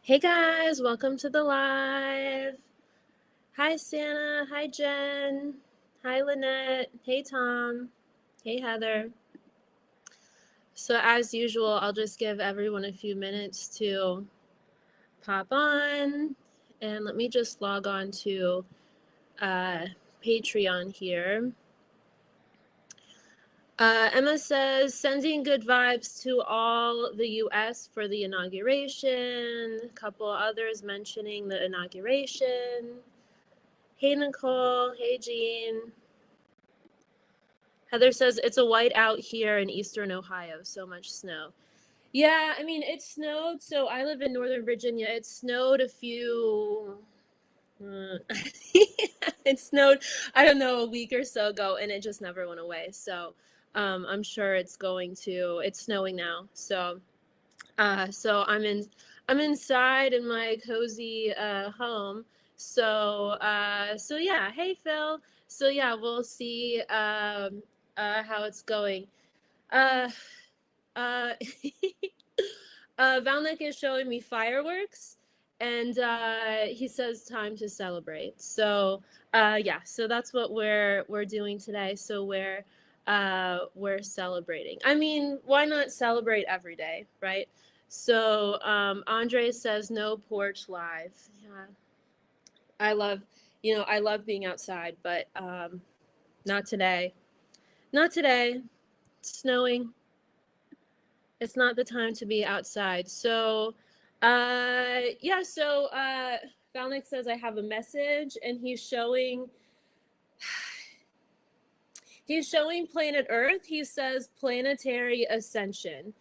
Hey guys, welcome to the live. Hi Santa, hi Jen, hi Lynette, hey Tom, hey Heather. So as usual, I'll just give everyone a few minutes to pop on, and let me just log on to Patreon here. Emma says, sending good vibes to all the US for the inauguration. A couple others mentioning the inauguration. Hey, Nicole. Hey, Jean. Heather says, it's a white out here in eastern Ohio. So much snow. Yeah, I mean, it snowed. So I live in Northern Virginia. It snowed a few... it snowed, I don't know, a week or so ago, and it just never went away. So I'm sure it's snowing now. So I'm inside in my cozy home. So yeah, hey Phil. So yeah, we'll see how it's going. Uh, uh, Valnek is showing me fireworks, and he says time to celebrate. So yeah, so that's what we're doing today. So we're celebrating. I mean, why not celebrate every day, right? So Andre says no porch live. Yeah, I love being outside, but not today. Not today. It's snowing. It's not the time to be outside. So yeah, so Valnik says I have a message, and he's showing planet Earth. He says planetary ascension.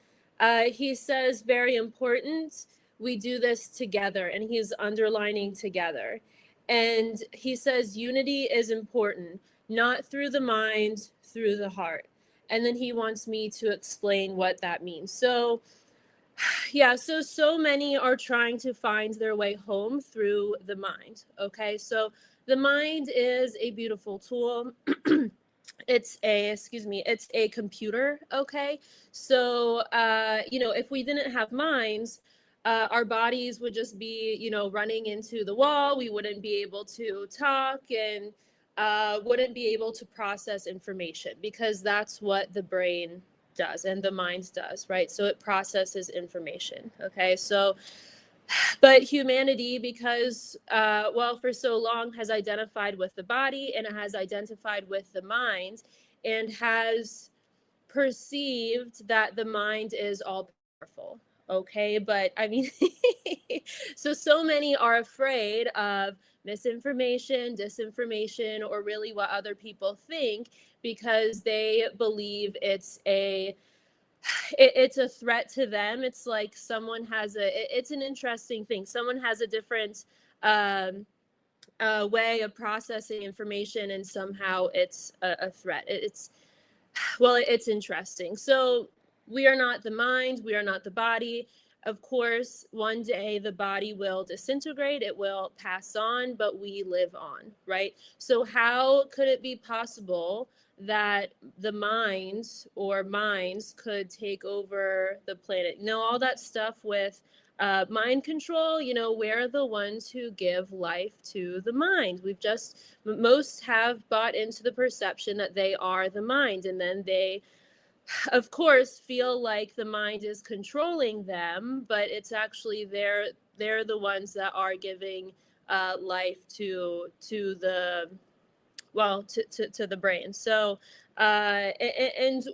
He says very important. We do this together, and he's underlining together. And he says unity is important, not through the mind, through the heart. And then he wants me to explain what that means. So yeah, so many are trying to find their way home through the mind. Okay, so the mind is a beautiful tool. It's a computer. Okay, so if we didn't have minds, our bodies would just be running into the wall. We wouldn't be able to talk, and wouldn't be able to process information, because that's what the brain does and the mind does, right? So it processes information. Okay, so but humanity, because for so long has identified with the body, and it has identified with the mind, and has perceived that the mind is all powerful. Okay, but I mean so many are afraid of misinformation, disinformation, or really what other people think, because they believe it's a threat to them. It's like it's an interesting thing. Someone has a different way of processing information, and somehow it's a threat. It's interesting. So we are not the mind, we are not the body. Of course, one day the body will disintegrate, it will pass on, but we live on, right? So how could it be possible that the minds or minds could take over the planet? All that stuff with mind control, we're the ones who give life to the mind. Most have bought into the perception that they are the mind, and then they, of course, feel like the mind is controlling them, but it's actually they're the ones that are giving life to the to the brain. So and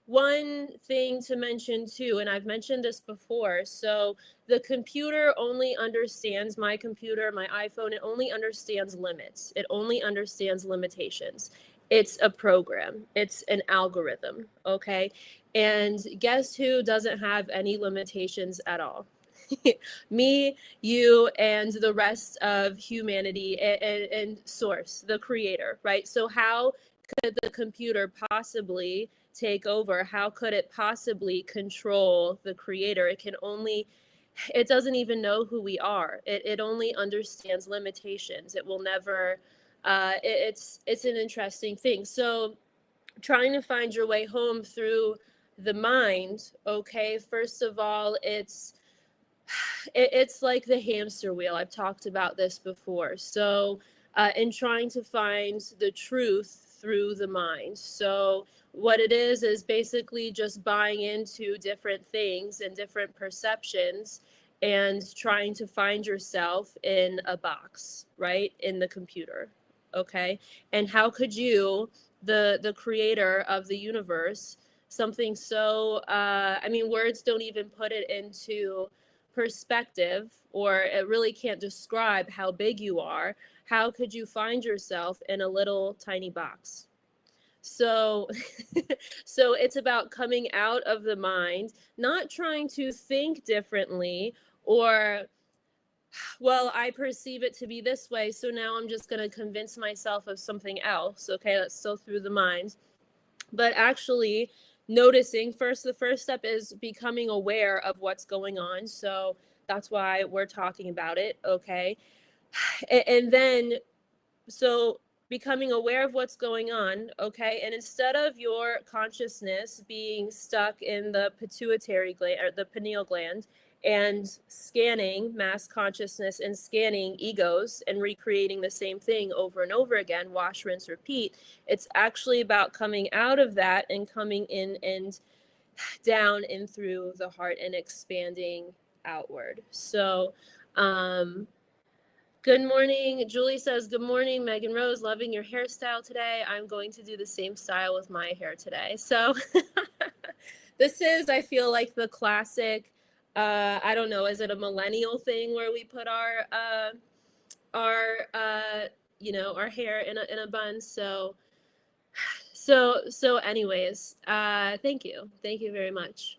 one thing to mention too, and I've mentioned this before, so the computer only understands, my computer, my iPhone, it only understands limits. It only understands limitations. It's a program. It's an algorithm, okay? And guess who doesn't have any limitations at all? Me, you, and the rest of humanity, and source, the creator, right? So how could the computer possibly take over? How could it possibly control the creator? It doesn't even know who we are. It only understands limitations. It will never it's an interesting thing. So trying to find your way home through the mind, okay, first of all, it's it's like the hamster wheel. I've talked about this before. So, in trying to find the truth through the mind. So, what it is basically just buying into different things and different perceptions and trying to find yourself in a box, right? In the computer. Okay. And how could you, the creator of the universe, something so, I mean, words don't even put it into perspective, or it really can't describe how big you are. How could you find yourself in a little tiny box? So so it's about coming out of the mind, not trying to think differently, or, well, I perceive it to be this way, so now I'm just going to convince myself of something else. Okay, that's still through the mind. But actually noticing first, the first step is becoming aware of what's going on. So that's why we're talking about it. Okay. And then, so becoming aware of what's going on. Okay. And instead of your consciousness being stuck in the pituitary gland or the pineal gland and scanning mass consciousness and scanning egos and recreating the same thing over and over again, wash, rinse, repeat, it's actually about coming out of that and coming in and down and through the heart and expanding outward. So, good morning. Julie says, good morning, Megan Rose. Loving your hairstyle today. I'm going to do the same style with my hair today. So this is, I feel like, the classic, I don't know, is it a millennial thing where we put our our hair in a bun? So anyways, thank you very much.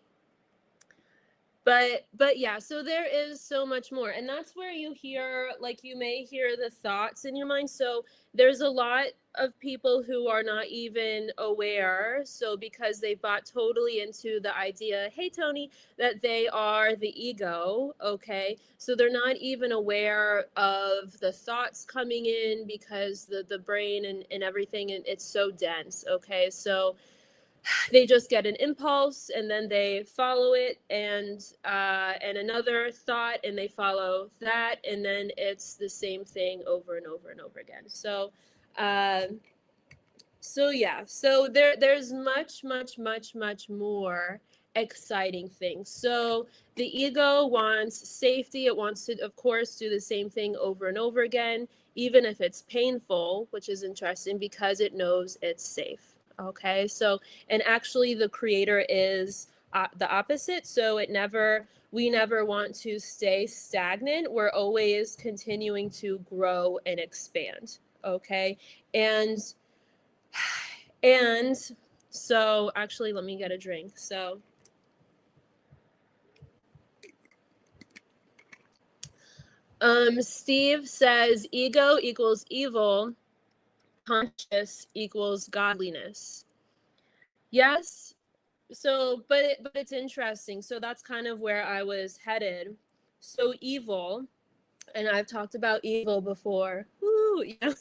But yeah, so there is so much more, and that's where you hear, like, you may hear the thoughts in your mind. So there's a lot of people who are not even aware, so because they've bought totally into the idea, hey Tony, that they are the ego. Okay, so they're not even aware of the thoughts coming in, because the brain and everything, and it's so dense. Okay, so they just get an impulse and then they follow it, and another thought, and they follow that, and then it's the same thing over and over and over again. So yeah, so there's much more exciting things. So the ego wants safety. It wants to, of course, do the same thing over and over again, even if it's painful, which is interesting because it knows it's safe. Okay, so, and actually the creator is the opposite. So we never want to stay stagnant. We're always continuing to grow and expand. Okay, and so actually, let me get a drink. So Steve says ego equals evil, conscious equals godliness. Yes. So, but it's interesting. So that's kind of where I was headed. So evil, and I've talked about evil before. Woo, you know.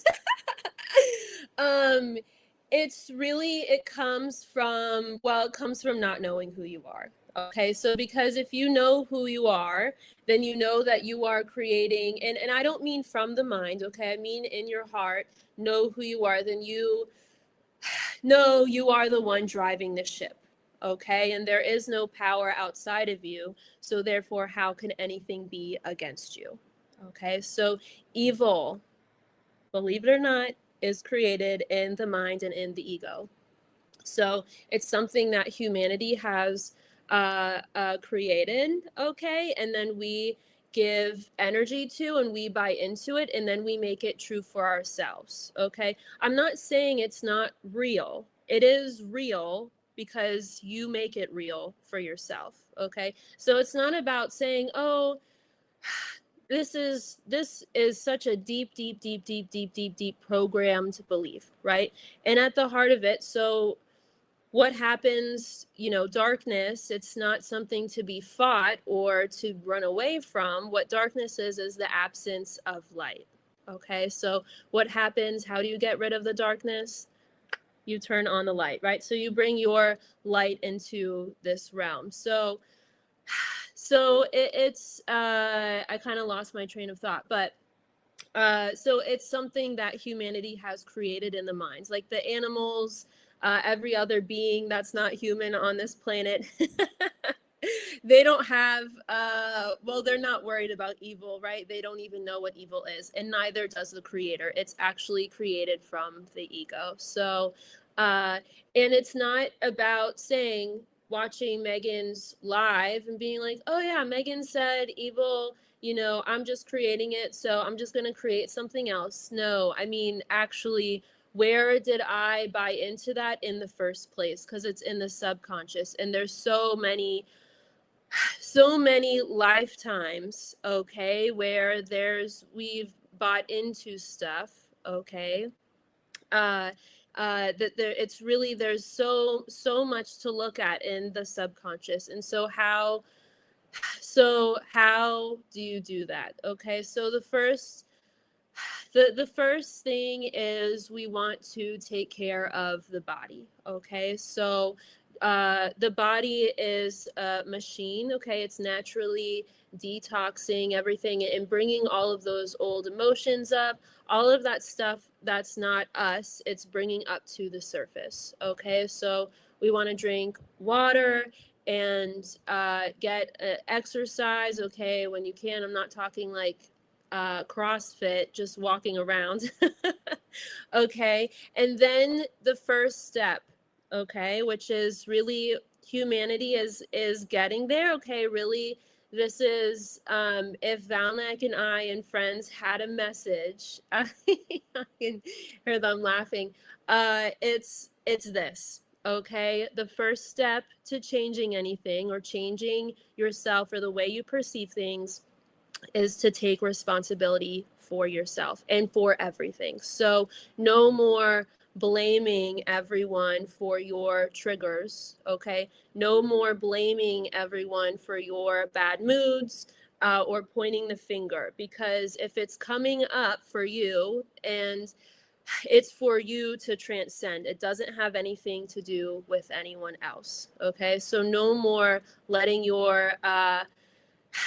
It comes from not knowing who you are. Okay, so because if you know who you are, then you know that you are creating, and I don't mean from the mind, okay, I mean in your heart, know who you are, then you know you are the one driving the ship. Okay, and there is no power outside of you, so therefore how can anything be against you? Okay, so evil, believe it or not, is created in the mind and in the ego. So it's something that humanity has created, okay, and then we give energy to and we buy into it, and then we make it true for ourselves. Okay, I'm not saying it's not real. It is real because you make it real for yourself. Okay, so it's not about saying, oh, this is such a deep programmed belief, right? And at the heart of it, so what happens, darkness, it's not something to be fought or to run away from. What darkness is the absence of light. Okay, so what happens? How do you get rid of the darkness? You turn on the light, right? So you bring your light into this realm. So so it's I kind of lost my train of thought, but so it's something that humanity has created in the minds, like the animals, every other being that's not human on this planet. They don't have well, they're not worried about evil, right? They don't even know what evil is, and neither does the creator. It's actually created from the ego. So and it's not about saying, watching Megan's live and being like, oh yeah, Megan said evil, you know, I'm just creating it, so I'm just going to create something else. No, I mean, actually, where did I buy into that in the first place? Because it's in the subconscious, and there's so many lifetimes, okay, where we've bought into stuff, okay, that it's really, there's so much to look at in the subconscious. And how do you do that? Okay, so the first thing is we want to take care of the body. Okay, so the body is a machine. Okay, it's naturally detoxing everything and bringing all of those old emotions up, all of that stuff that's not us, it's bringing up to the surface. Okay, so we want to drink water and get exercise. Okay, when you can. I'm not talking like CrossFit, just walking around. Okay, and then the first step, okay, which is really humanity is getting there. Okay, really, this is if Valnak and I and friends had a message, I can hear them laughing. It's this. Okay, the first step to changing anything or changing yourself or the way you perceive things is to take responsibility for yourself and for everything. So no more blaming everyone for your triggers, okay? No more blaming everyone for your bad moods or pointing the finger, because if it's coming up for you, and it's for you to transcend, it doesn't have anything to do with anyone else, okay? So no more letting your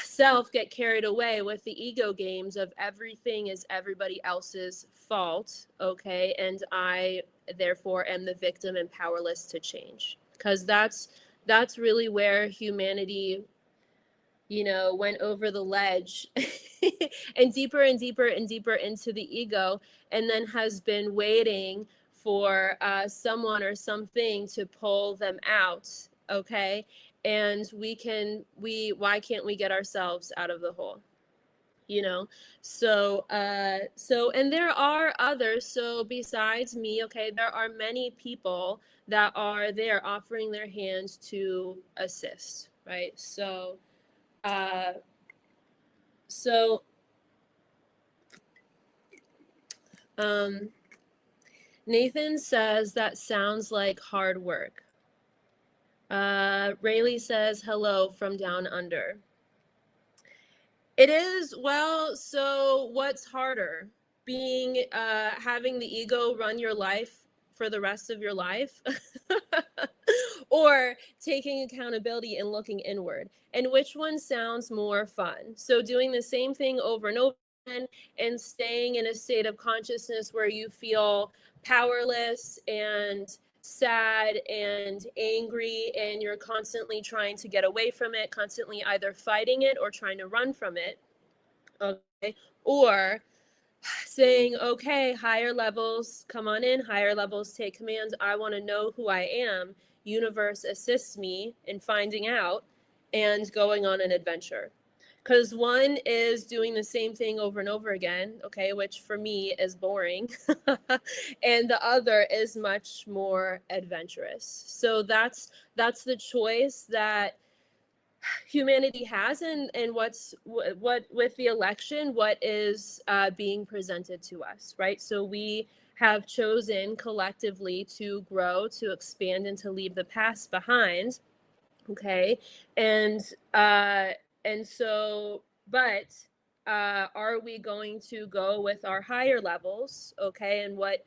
self get carried away with the ego games of everything is everybody else's fault, okay, and I therefore am the victim and powerless to change. Because that's really where humanity, you know, went over the ledge and deeper and deeper and deeper into the ego, and then has been waiting for someone or something to pull them out, okay? And why can't we get ourselves out of the hole? You know, and there are others. So besides me, okay, there are many people that are there offering their hands to assist, right? Uh, so, um, Nathan says that sounds like hard work. Rayleigh says hello from down under. It is. Well, so what's harder? Being, having the ego run your life for the rest of your life, or taking accountability and looking inward? And which one sounds more fun? So doing the same thing over and over again and staying in a state of consciousness where you feel powerless and sad and angry, and you're constantly trying to get away from it, constantly either fighting it or trying to run from it, okay? Or saying, okay, higher levels, come on in, higher levels, take command. I want to know who I am. Universe assists me in finding out and going on an adventure. Because one is doing the same thing over and over again, okay, which for me is boring. And the other is much more adventurous. So that's the choice that humanity has, and what with the election, what is being presented to us, right? So we have chosen collectively to grow, to expand, and to leave the past behind, okay? And so, but are we going to go with our higher levels, okay, and what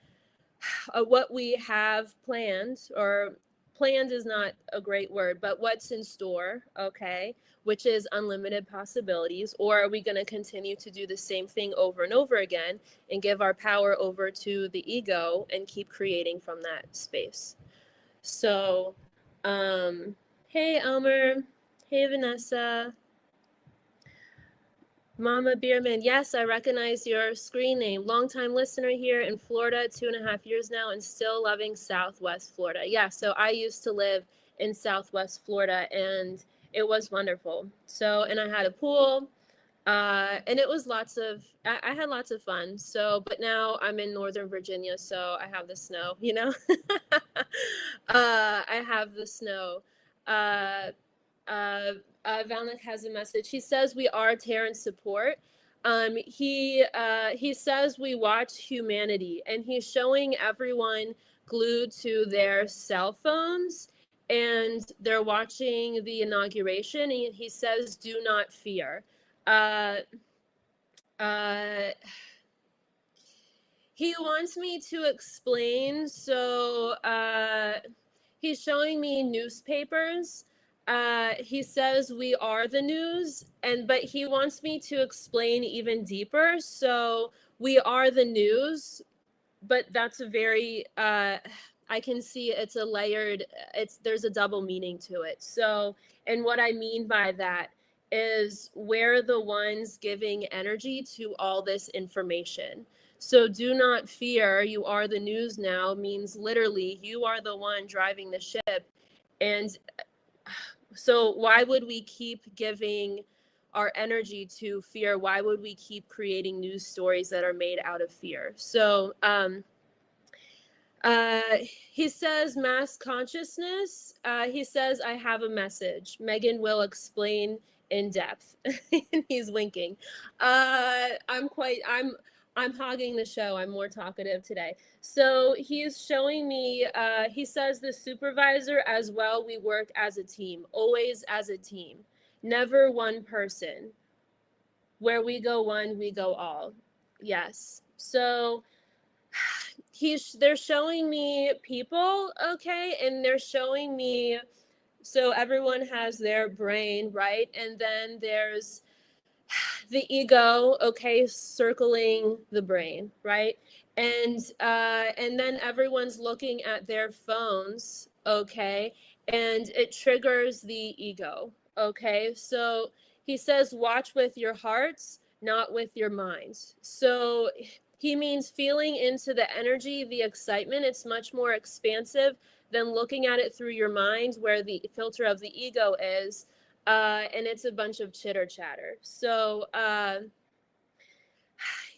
we have planned, or planned is not a great word, but what's in store, okay, which is unlimited possibilities? Or are we going to continue to do the same thing over and over again and give our power over to the ego and keep creating from that space? So, hey, Elmer. Hey, Vanessa. Mama Bierman, yes, I recognize your screen name. Longtime listener here in Florida, 2.5 years now, and still loving Southwest Florida. Yeah, so I used to live in Southwest Florida, and it was wonderful. So, and I had a pool, and it was I had lots of fun. So, but now I'm in Northern Virginia, so I have the snow, you know? I have the snow. Uh, Valnik has a message. He says we are Terrence support. He says we watch humanity, and he's showing everyone glued to their cell phones, and they're watching the inauguration. And he says, "Do not fear." Uh, uh, he wants me to explain. So he's showing me newspapers. He says we are the news, but he wants me to explain even deeper. So we are the news, but that's a very I can see it's a layered, there's a double meaning to it. So, and what I mean by that is we're the ones giving energy to all this information. So do not fear, you are the news now means literally you are the one driving the ship. And so why would we keep giving our energy to fear? Why would we keep creating news stories that are made out of fear? So he says mass consciousness. He says I have a message. Megan will explain in depth. And he's winking. I'm hogging the show. I'm more talkative today. So he's showing me, he says the supervisor as well, we work as a team, always as a team, never one person. Where we go one, we go all. Yes. So they're showing me people, okay, and they're showing me, so everyone has their brain, right? And then there's the ego, okay, circling the brain, right? And then everyone's looking at their phones, okay, and it triggers the ego, okay. So he says watch with your hearts, not with your minds. So he means feeling into the energy, the excitement. It's much more expansive than looking at it through your mind where the filter of the ego is. And it's a bunch of chitter chatter. So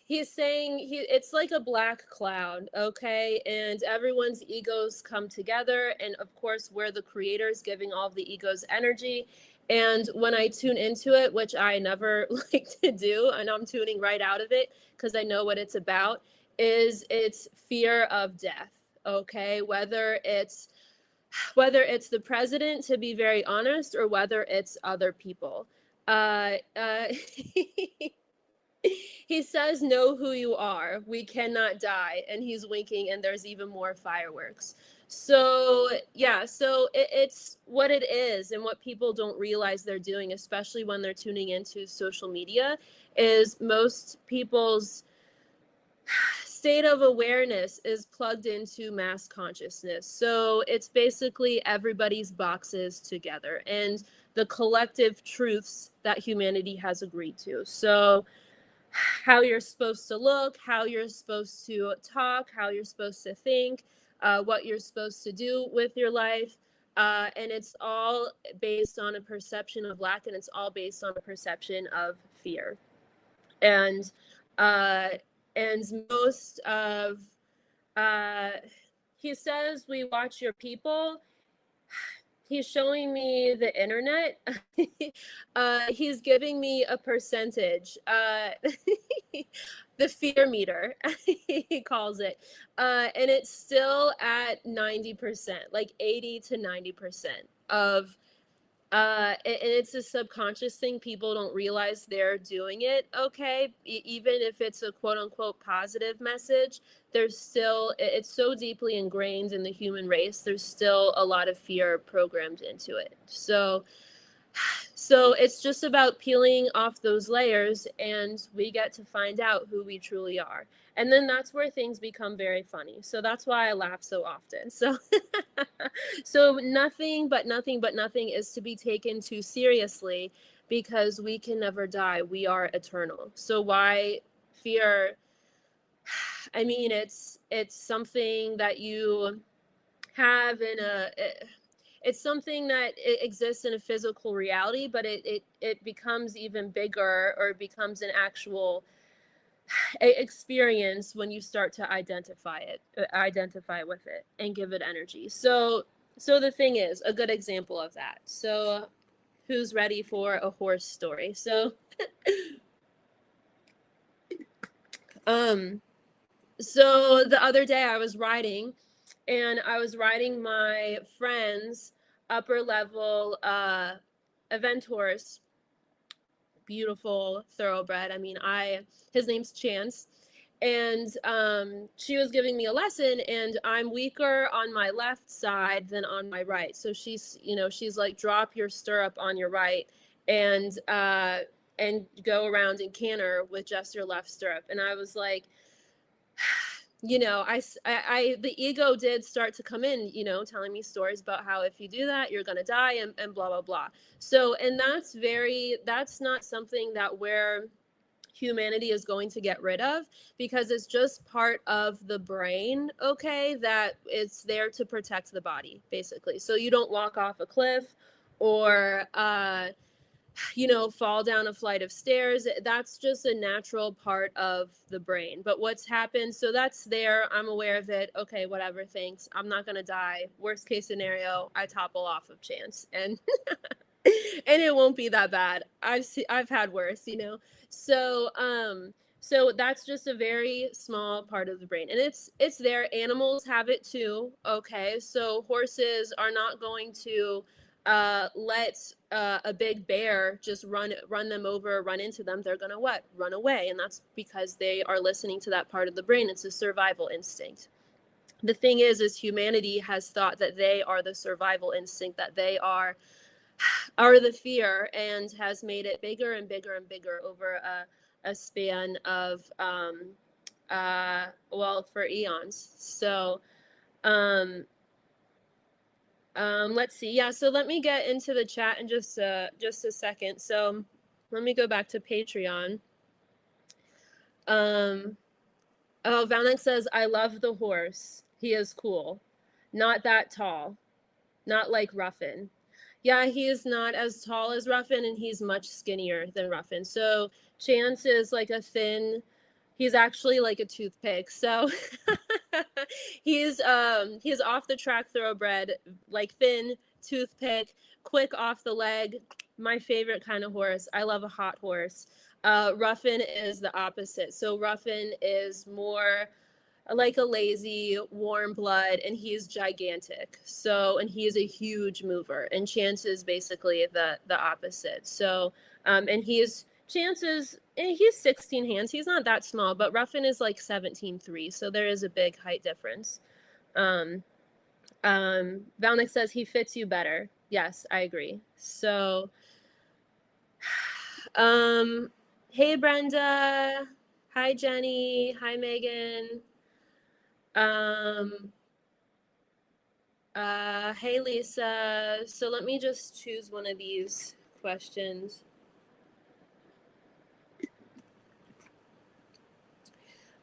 he's saying it's like a black cloud, okay? And everyone's egos come together. And of course, we're the creators giving all the egos energy. And when I tune into it, which I never like to do, and I'm tuning right out of it because I know what it's about, it's fear of death, okay? Whether it's the president, to be very honest, or whether it's other people. He says, know who you are. We cannot die. And he's winking, and there's even more fireworks. So, yeah, so it's what it is, and what people don't realize they're doing, especially when they're tuning into social media, is most people's state of awareness is plugged into mass consciousness. So it's basically everybody's boxes together and the collective truths that humanity has agreed to. So how you're supposed to look, how you're supposed to talk, how you're supposed to think, what you're supposed to do with your life. And it's all based on a perception of lack, and it's all based on a perception of fear. And most of, he says, we watch your people. He's showing me the internet. He's giving me a percentage. The fear meter, he calls it. And it's still at 90%, like 80 to 90% of And it's a subconscious thing. People don't realize they're doing it. Okay. Even if it's a quote unquote positive message, there's still, it's so deeply ingrained in the human race. There's still a lot of fear programmed into it. So it's just about peeling off those layers, and we get to find out who we truly are. And then that's where things become very funny. So that's why I laugh so often. So so nothing is to be taken too seriously, because we can never die. We are eternal. So why fear? I mean, it's something that you have in a, it's something that exists in a physical reality, but it becomes even bigger, or becomes an actual experience when you start to identify with it and give it energy. So the thing is, a good example of that. So who's ready for a horse story? So so the other day I was riding, and I was riding my friend's upper level event horse, beautiful thoroughbred. I mean, his name's Chance, and she was giving me a lesson, and I'm weaker on my left side than on my right. So she's like, drop your stirrup on your right, and go around and canter with just your left stirrup. And I was like, the ego did start to come in, telling me stories about how if you do that, you're going to die, and blah, blah, blah. So, and that's not something that humanity is going to get rid of, because it's just part of the brain, okay, that it's there to protect the body, basically. So you don't walk off a cliff, or, fall down a flight of stairs. That's just a natural part of the brain. But what's happened, so that's there. I'm aware of it. Okay, whatever, thanks. I'm not going to die. Worst case scenario, I topple off of Chance. And and it won't be that bad. I've had worse, So so that's just a very small part of the brain, and it's there. Animals have it too. Okay, so horses are not going to let a big bear just run them over, run into them. They're gonna run away, and that's because they are listening to that part of the brain. It's a survival instinct. The thing is humanity has thought that they are the survival instinct, that they are the fear, and has made it bigger and bigger and bigger over a span of for eons. So let's see. Yeah, so let me get into the chat in just a second. So let me go back to Patreon. Valnek says, I love the horse. He is cool. Not that tall. Not like Ruffin. Yeah, he is not as tall as Ruffin, and he's much skinnier than Ruffin. So Chance is like he's actually like a toothpick. So he's off the track thoroughbred, like thin, toothpick, quick off the leg. My favorite kind of horse. I love a hot horse. Ruffin is the opposite. So Ruffin is more like a lazy, warm blood, and he's gigantic. So, and he is a huge mover, and Chance is basically the opposite. So, and Chance is, he's 16 hands. He's not that small, but Ruffin is like 17.3. So there is a big height difference. Valnik says he fits you better. Yes, I agree. So, hey, Brenda. Hi, Jenny. Hi, Megan. Hey, Lisa. So let me just choose one of these questions.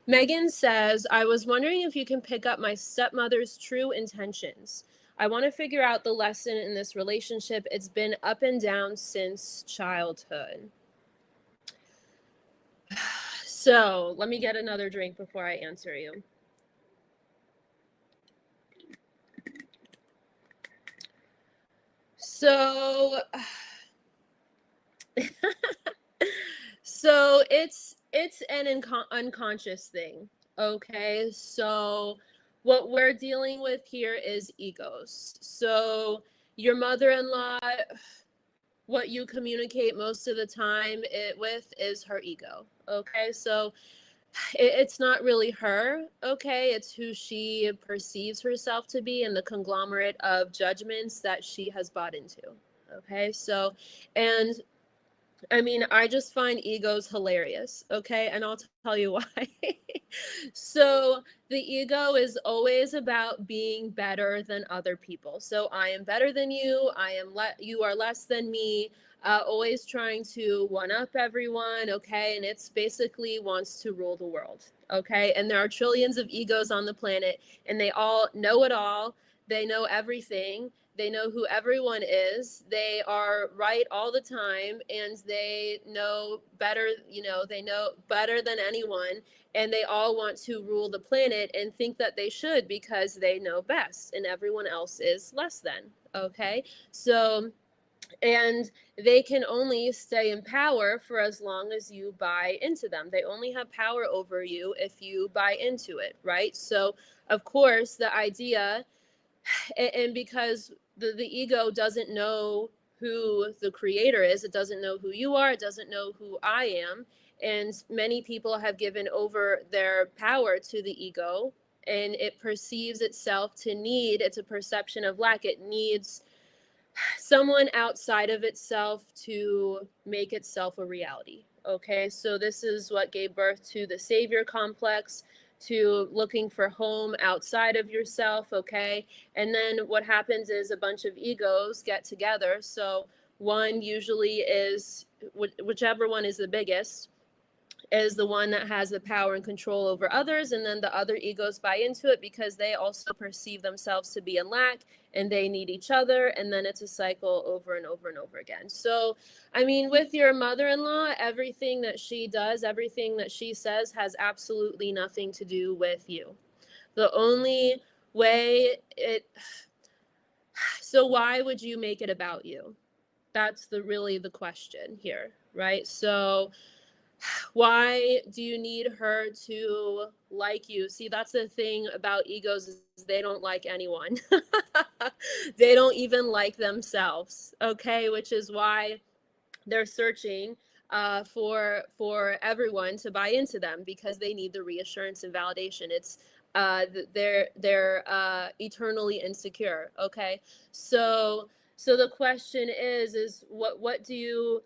Megan says, I was wondering if you can pick up my stepmother's true intentions. I want to figure out the lesson in this relationship. It's been up and down since childhood. So let me get another drink before I answer you. So, so it's an unconscious thing. Okay, so what we're dealing with here is egos. So your mother-in-law, what you communicate most of the time with is her ego. Okay, so it's not really her. Okay, it's who she perceives herself to be and the conglomerate of judgments that she has bought into. Okay, so, and I mean, I just find egos hilarious, okay? And I'll tell you why. So, the ego is always about being better than other people. So, I am better than you, you are less than me, always trying to one up everyone, okay? And it's basically wants to rule the world, okay? And there are trillions of egos on the planet, and they all know it all. They know everything. They know who everyone is. They are right all the time, and they know better, they know better than anyone, and they all want to rule the planet and think that they should because they know best and everyone else is less than. Okay? So, and they can only stay in power for as long as you buy into them. They only have power over you if you buy into it, right? So, of course, the idea, and because the ego doesn't know who the creator is, it doesn't know who you are, it doesn't know who I am, and many people have given over their power to the ego, and it perceives itself to need, it's a perception of lack, it needs someone outside of itself to make itself a reality. Okay, so this is what gave birth to the savior complex, to looking for home outside of yourself. Okay, and then what happens is a bunch of egos get together. So one usually is, whichever one is the biggest, is the one that has the power and control over others, and then the other egos buy into it because they also perceive themselves to be in lack and they need each other, and then it's a cycle over and over and over again. So I mean, with your mother-in-law, everything that she does, everything that she says has absolutely nothing to do with you. The only way it, so why would you make it about you? That's really the question here, right? So why do you need her to like you? See, that's the thing about egos, is they don't like anyone. They don't even like themselves, okay? Which is why they're searching for everyone to buy into them, because they need the reassurance and validation. It's they're eternally insecure, okay? So the question is what do you,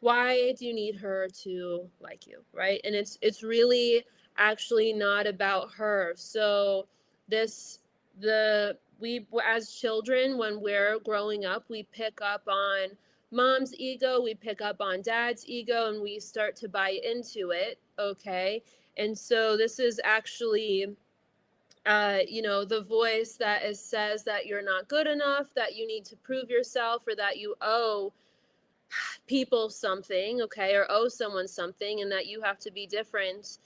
why do you need her to like you, right? And it's really actually not about her. So this, the we, as children, when we're growing up, we pick up on mom's ego, we pick up on dad's ego, and we start to buy into it. Okay, and so this is actually the voice that says that you're not good enough, that you need to prove yourself, or that you owe people something, okay, or owe someone something, and that you have to be different,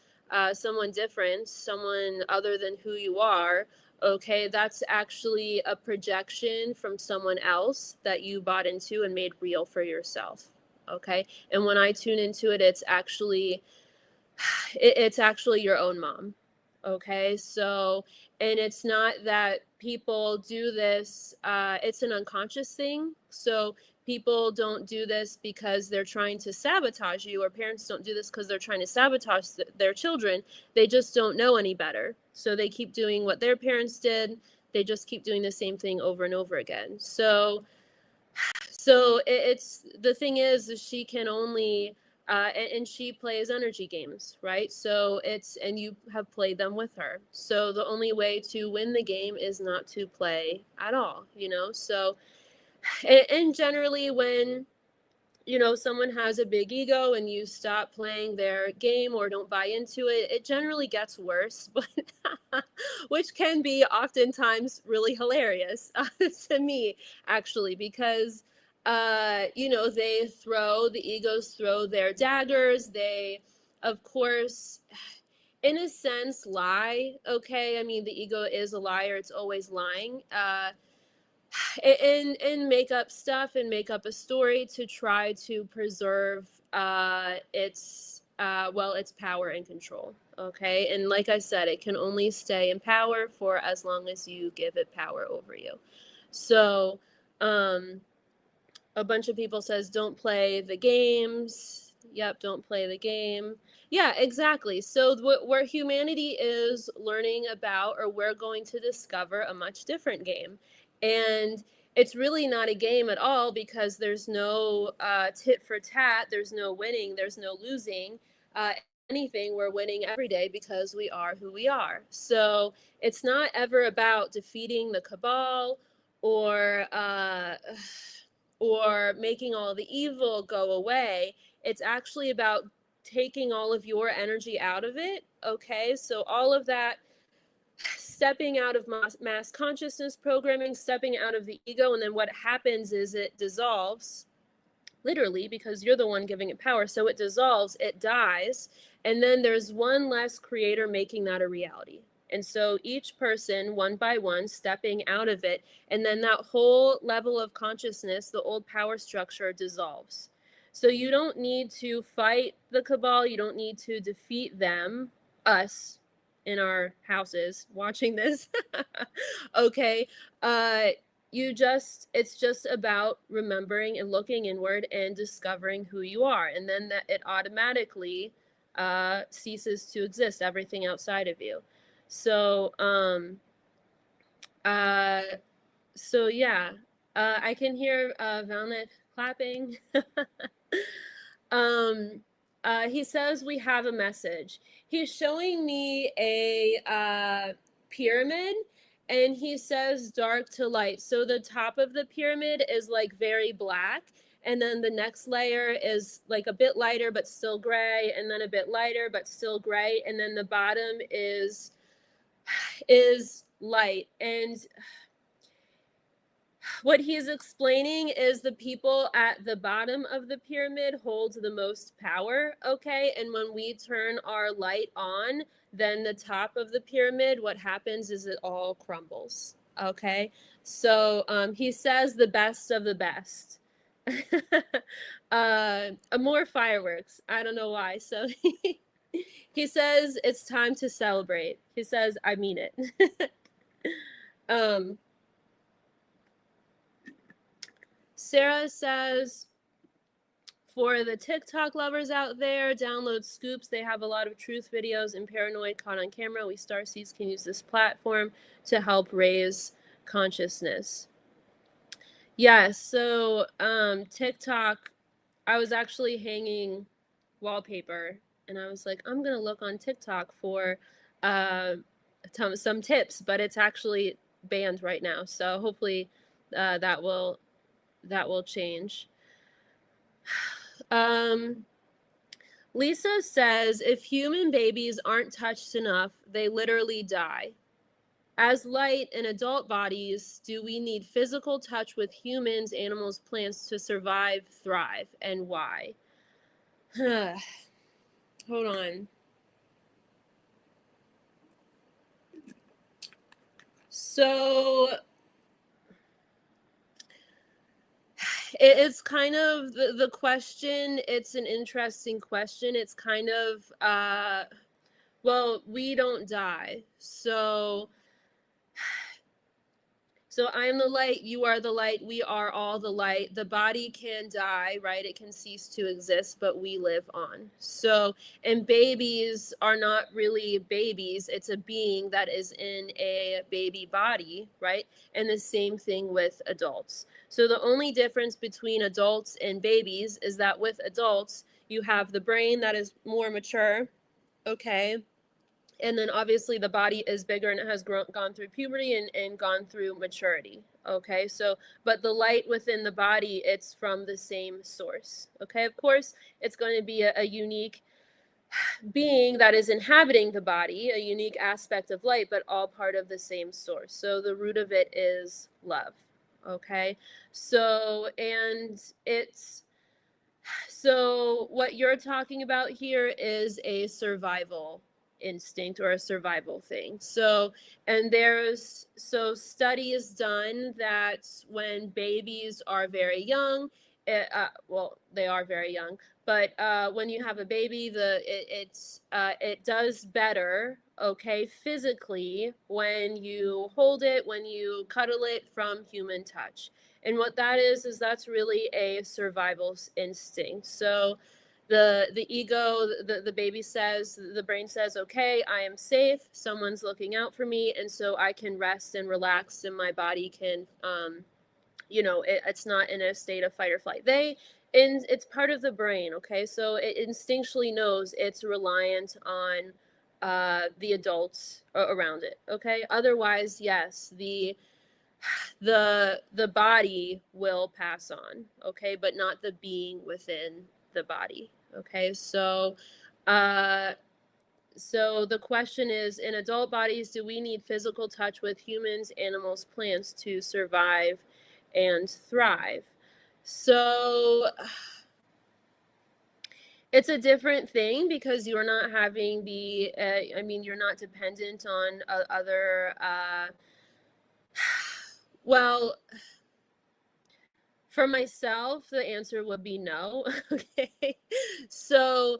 someone different, someone other than who you are. Okay, that's actually a projection from someone else that you bought into and made real for yourself. Okay, and when I tune into it, it's actually your own mom. Okay, so, and it's not that people do this, it's an unconscious thing. So people don't do this because they're trying to sabotage you, or parents don't do this because they're trying to sabotage their children. They just don't know any better, so they keep doing what their parents did. They just keep doing the same thing over and over again. So it's, the thing is she can only and she plays energy games, right? So it's, and you have played them with her. So the only way to win the game is not to play at all, So, and generally when, someone has a big ego and you stop playing their game or don't buy into it, it generally gets worse, but which can be oftentimes really hilarious to me, actually, because the egos throw their daggers. They, of course, in a sense, lie. Okay, I mean, the ego is a liar. It's always lying. And make up stuff and make up a story to try to preserve its power and control. Okay, and like I said, it can only stay in power for as long as you give it power over you. So A bunch of people says don't play the games. Yep, don't play the game. Yeah, exactly. So where humanity is learning about, or we're going to discover a much different game. And it's really not a game at all, because there's no tit for tat, there's no winning, there's no losing. Anything, we're winning every day because we are who we are. So it's not ever about defeating the cabal, or making all the evil go away. It's actually about taking all of your energy out of it. Okay, so all of that, stepping out of mass consciousness programming, stepping out of the ego, and then what happens is it dissolves, literally, because you're the one giving it power. So it dissolves, it dies, and then there's one less creator making that a reality. And so each person, one by one, stepping out of it, and then that whole level of consciousness, the old power structure, dissolves. So you don't need to fight the cabal, you don't need to defeat them, us in our houses watching this. Okay, it's just about remembering and looking inward and discovering who you are, and then that it automatically ceases to exist, everything outside of you. So yeah, I can hear Valnet clapping. He says we have a message. He's showing me a pyramid, and he says dark to light. So the top of the pyramid is like very black, and then the next layer is like a bit lighter but still gray, and then a bit lighter but still gray, and then the bottom is light. And what he's explaining is the people at the bottom of the pyramid hold the most power, okay? And when we turn our light on, then the top of the pyramid, what happens is it all crumbles, okay? So he says the best of the best. More fireworks. I don't know why. So he says it's time to celebrate. He says, I mean it. Sarah says, for the TikTok lovers out there, download Scoops. They have a lot of truth videos and Paranoid Caught on Camera. We Starseeds can use this platform to help raise consciousness. Yeah, so TikTok, I was actually hanging wallpaper, and I was like, I'm going to look on TikTok for some tips, but it's actually banned right now. So hopefully that will change. Lisa says, if human babies aren't touched enough, they literally die. As light in adult bodies, do we need physical touch with humans, animals, plants to survive, thrive, and why? Hold on. So it's kind of the question. It's an interesting question. It's kind of, well, we don't die. So I am the light, you are the light, we are all the light. The body can die, right? It can cease to exist, but we live on. So, and babies are not really babies. It's a being that is in a baby body, right? And the same thing with adults. So the only difference between adults and babies is that with adults, you have the brain that is more mature, okay? And then obviously the body is bigger and it has gone through puberty and gone through maturity. Okay, so, but the light within the body, it's from the same source. Okay, of course, it's going to be a unique being that is inhabiting the body, a unique aspect of light, but all part of the same source. So the root of it is love. Okay, so, and it's, so what you're talking about here is a survival instinct or a survival thing. So, and there's studies done that when babies are very young, well, they are very young, but when you have a baby, it does better, okay, physically when you hold it, when you cuddle it from human touch. And what that is that's really a survival instinct. So the ego, the baby says, the brain says, okay, I am safe, someone's looking out for me, and so I can rest and relax, and my body can it's not in a state of fight or flight. It's part of the brain, okay? So it instinctually knows it's reliant on the adults around it, okay? Otherwise, yes, the body will pass on, okay, but not the being within the body, okay? So the question is, in adult bodies, do we need physical touch with humans, animals, plants to survive and thrive? So it's a different thing, because you're not having you're not dependent on other well, for myself, the answer would be no. Okay. So,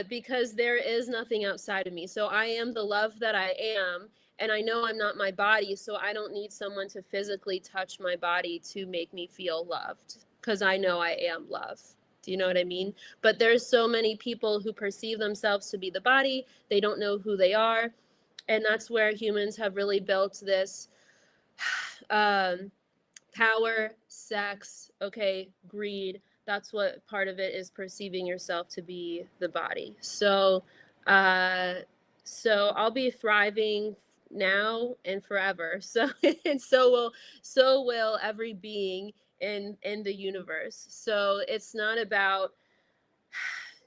because there is nothing outside of me. So I am the love that I am, and I know I'm not my body, so I don't need someone to physically touch my body to make me feel loved, because I know I am love. Do you know what I mean? But there's so many people who perceive themselves to be the body. They don't know who they are. And that's where humans have really built this power, sex, okay, greed. That's what part of it is, perceiving yourself to be the body. So I'll be thriving now and forever. So and so will every being in the universe. So it's not about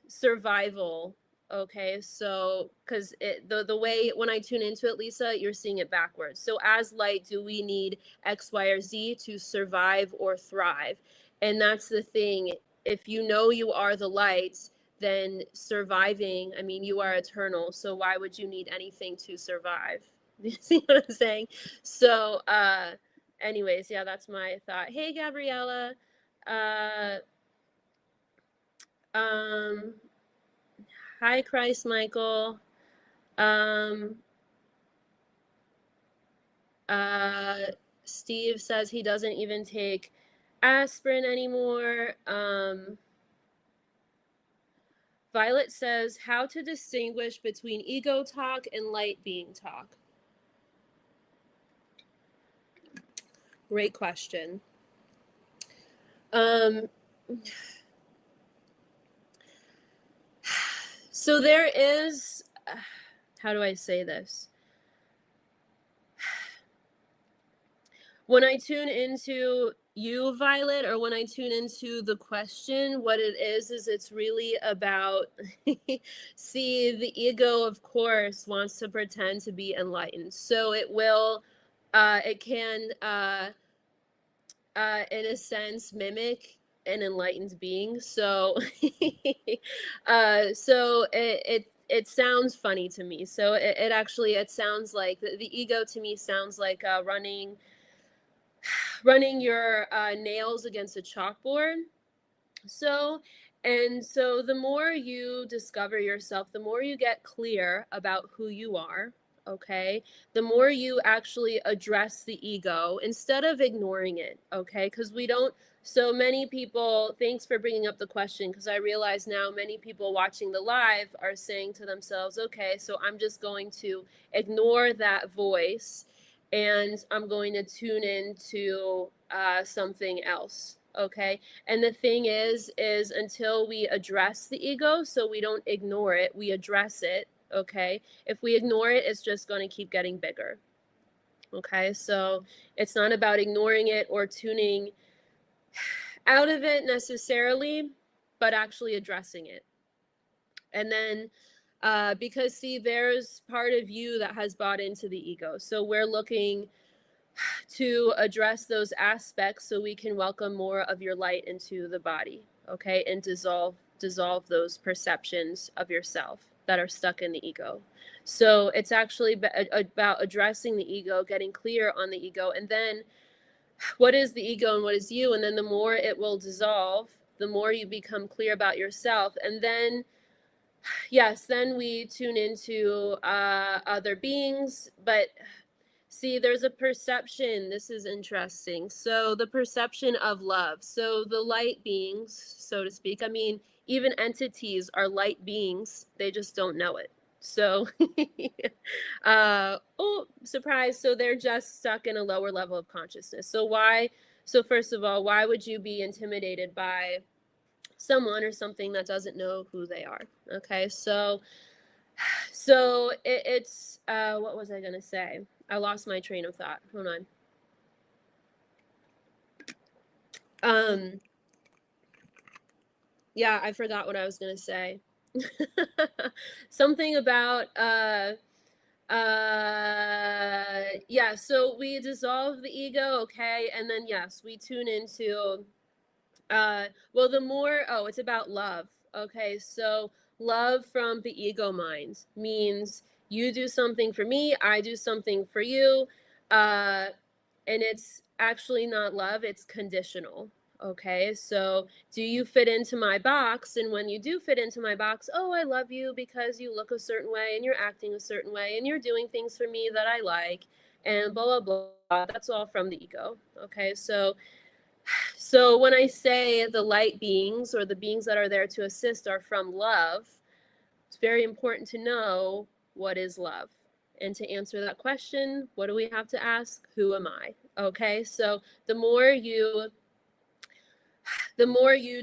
survival. Okay, so because the way, when I tune into it, Lisa, you're seeing it backwards. So as light, do we need X, Y, or Z to survive or thrive? And that's the thing. If you know you are the light, then surviving, I mean, you are eternal. So why would you need anything to survive? You see what I'm saying? So anyways, yeah, that's my thought. Hey, Gabriella. Um Hi, Christ Michael. Um, Steve says he doesn't even take aspirin anymore. Violet says how to distinguish between ego talk and light being talk. Great question. So there is, how do I say this? When I tune into you, Violet, or when I tune into the question, what it is it's really about, see, the ego, of course, wants to pretend to be enlightened. So it will, it can, in a sense, mimic an enlightened being. So, so it sounds funny to me. So it actually, it sounds like the ego to me sounds like running your nails against a chalkboard. So the more you discover yourself, the more you get clear about who you are, okay, the more you actually address the ego instead of ignoring it, okay, because we don't. So many people, thanks for bringing up the question, because I realize now many people watching the live are saying to themselves, okay, so I'm just going to ignore that voice and I'm going to tune into something else, okay? And the thing is until we address the ego, so we don't ignore it, we address it, okay? If we ignore it, it's just going to keep getting bigger, okay? So it's not about ignoring it or tuning out of it necessarily, but actually addressing it. And then because see, there's part of you that has bought into the ego. So we're looking to address those aspects so we can welcome more of your light into the body, okay, and dissolve those perceptions of yourself that are stuck in the ego. So it's actually about addressing the ego, getting clear on the ego, and then what is the ego and what is you, and then the more it will dissolve, the more you become clear about yourself, and then yes, then we tune into other beings. But See, there's a perception. This is interesting. So the perception of love. So the light beings, so to speak, I mean, even entities are light beings. They just don't know it. So, oh, surprise. So they're just stuck in a lower level of consciousness. So why? So first of all, why would you be intimidated by someone or something that doesn't know who they are? Okay, so it's what was I gonna say? I lost my train of thought. Hold on. Yeah, I forgot what I was gonna say. Something about yeah, so we dissolve the ego, okay, and then yes, we tune into well, the more, oh, it's about love. Okay, so love from the ego mind means you do something for me, I do something for you, uh, and it's actually not love, it's conditional. Okay, so do you fit into my box? And when you do fit into my box, oh, I love you because you look a certain way and you're acting a certain way and you're doing things for me that I like, and blah, blah, blah. That's all from the ego. Okay, so when I say the light beings or the beings that are there to assist are from love, it's very important to know what is love. And to answer that question, what do we have to ask? Who am I? Okay, so the more you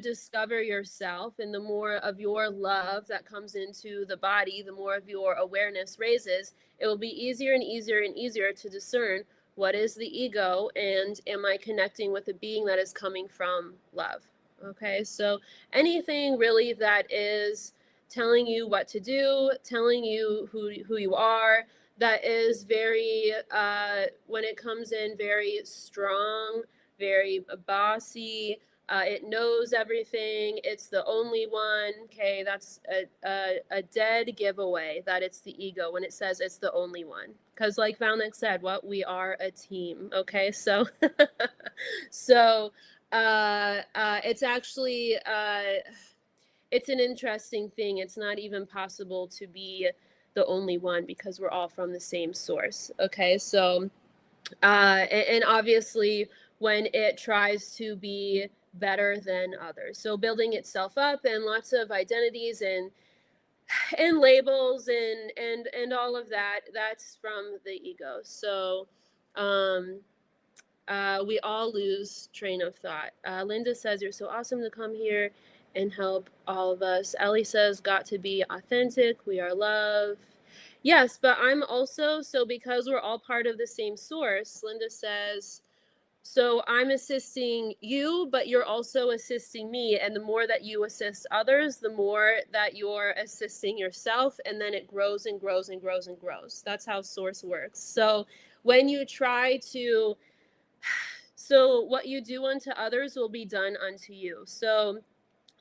discover yourself and the more of your love that comes into the body, the more of your awareness raises, it will be easier and easier and easier to discern what is the ego and am I connecting with a being that is coming from love. Okay, so anything really that is telling you what to do, telling you who you are, that is very when it comes in very strong, very bossy, it knows everything. It's the only one. Okay, that's a dead giveaway that it's the ego when it says it's the only one. Because like Valnek said, what we are a team. Okay, so so it's actually it's an interesting thing. It's not even possible to be the only one because we're all from the same source. Okay, so and obviously when it tries to be better than others, so building itself up and lots of identities and labels and all of that, that's from the ego. So we all lose train of thought. Linda says you're so awesome to come here and help all of us. Ellie says got to be authentic, we are love. Yes, but I'm also, so because we're all part of the same source, Linda says, so I'm assisting you, but you're also assisting me. And the more that you assist others, the more that you're assisting yourself. And then it grows and grows and grows and grows. That's how source works. So when you try to, so what you do unto others will be done unto you. So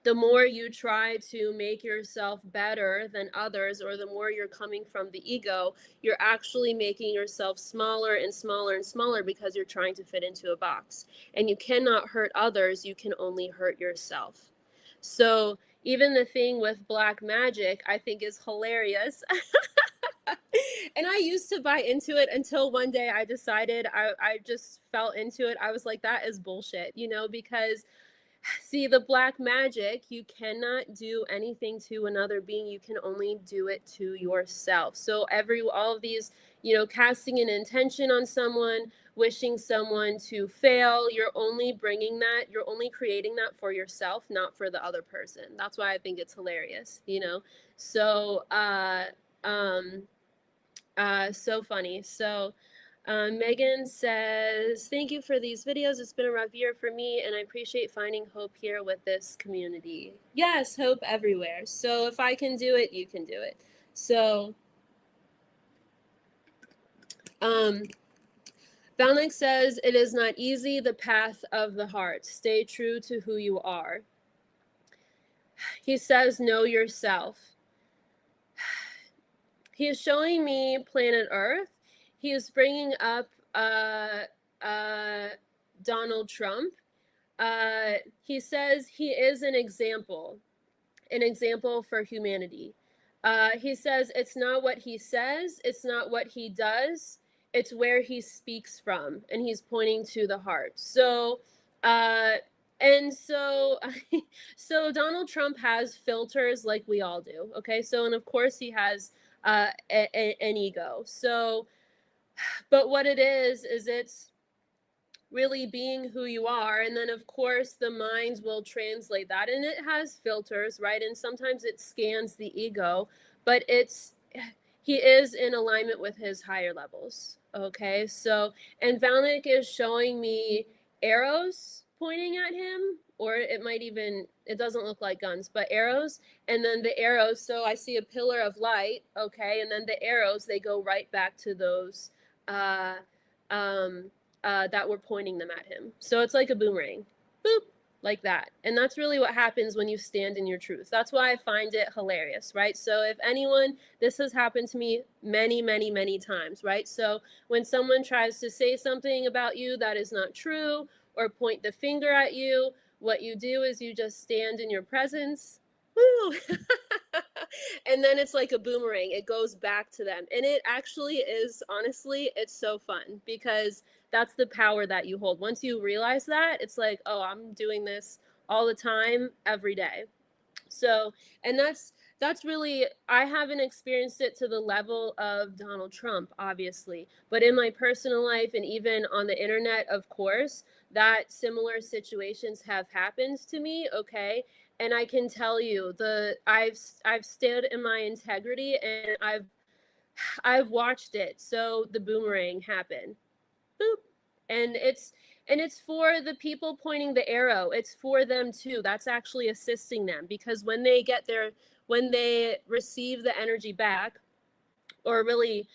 the more you try to make yourself better than others, or the more you're coming from the ego, you're actually making yourself smaller and smaller and smaller because you're trying to fit into a box. And you cannot hurt others, you can only hurt yourself. So even the thing with black magic, I think is hilarious. And I used to buy into it until one day I decided I just fell into it. I was like, that is bullshit, you know, because see, the black magic, you cannot do anything to another being. You can only do it to yourself. So all of these, you know, casting an intention on someone, wishing someone to fail, you're only creating that for yourself, not for the other person. That's why I think it's hilarious, you know? So, so funny. So, Megan says, thank you for these videos. It's been a rough year for me, and I appreciate finding hope here with this community. Yes, hope everywhere. So if I can do it, you can do it. So, Valnek says, it is not easy, the path of the heart. Stay true to who you are. He says, know yourself. He is showing me planet Earth. He is bringing up Donald Trump. He says he is an example for humanity. He says it's not what he says, it's not what he does, it's where he speaks from, and he's pointing to the heart. So and so so Donald Trump has filters like we all do. Okay, so and of course he has an ego. So but what it is it's really being who you are, and then of course the mind will translate that, and it has filters, right? And sometimes it scans the ego, but it's he is in alignment with his higher levels. Okay, so and Valnik is showing me arrows pointing at him, or it might even, it doesn't look like guns, but arrows. And then the arrows, so I see a pillar of light. Okay, and then the arrows, they go right back to those uh that were pointing them at him. So it's like a boomerang, boop, like that. And that's really what happens when you stand in your truth. That's why I find it hilarious, right? So if anyone, this has happened to me many, many, many times, right? So when someone tries to say something about you that is not true or point the finger at you, what you do is you just stand in your presence. Woo! And then it's like a boomerang. It goes back to them. And it actually is, honestly, it's so fun because that's the power that you hold. Once you realize that, it's like, oh, I'm doing this all the time, every day. So, and that's really, I haven't experienced it to the level of Donald Trump, obviously, but in my personal life and even on the internet, of course, that similar situations have happened to me. Okay, and I can tell you, I've stood in my integrity, and I've watched it. So the boomerang happen, boop, and it's for the people pointing the arrow. It's for them too. That's actually assisting them, because when they receive the energy back, or really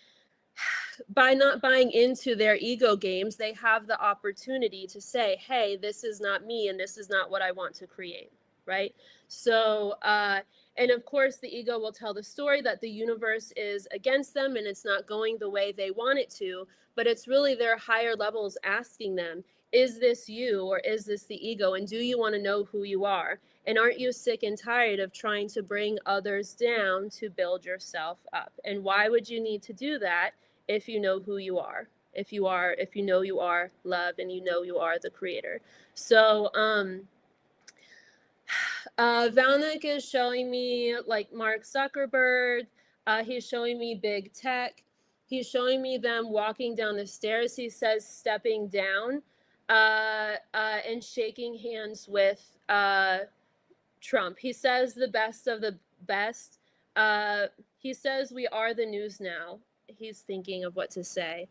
by not buying into their ego games, they have the opportunity to say, hey, this is not me, and this is not what I want to create, right? So and of course the ego will tell the story that the universe is against them and it's not going the way they want it to, but it's really their higher levels asking them, is this you, or is this the ego, and do you want to know who you are, and aren't you sick and tired of trying to bring others down to build yourself up? And why would you need to do that if you know who you are, if you know you are love, and you know you are the creator? So Valnik is showing me like Mark Zuckerberg. He's showing me big tech. He's showing me them walking down the stairs. He says stepping down and shaking hands with Trump. He says the best of the best. He says we are the news now. He's thinking of what to say.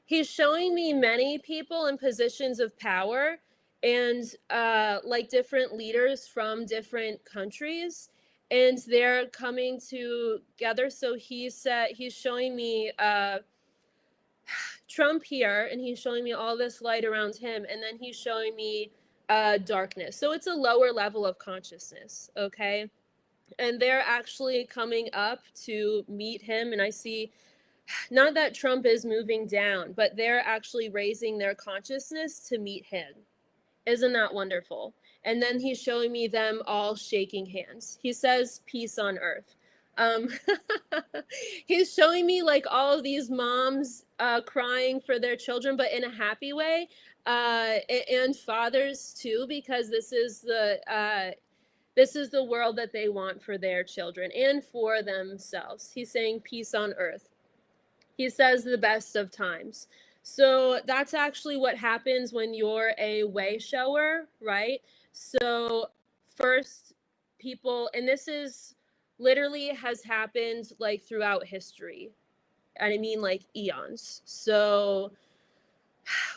He's showing me many people in positions of power, and like different leaders from different countries, and they're coming together. So he said he's showing me Trump here, and he's showing me all this light around him, and then he's showing me darkness. So it's a lower level of consciousness, okay? And they're actually coming up to meet him, and I see not that Trump is moving down, but they're actually raising their consciousness to meet him. Isn't that wonderful? And then he's showing me them all shaking hands. He says peace on earth. Um, he's showing me like all of these moms crying for their children, but in a happy way, and fathers too, because this is the world that they want for their children and for themselves. He's saying peace on earth. He says the best of times. So that's actually what happens when you're a way shower, right? So first people, and this is literally has happened like throughout history. And I mean like eons. So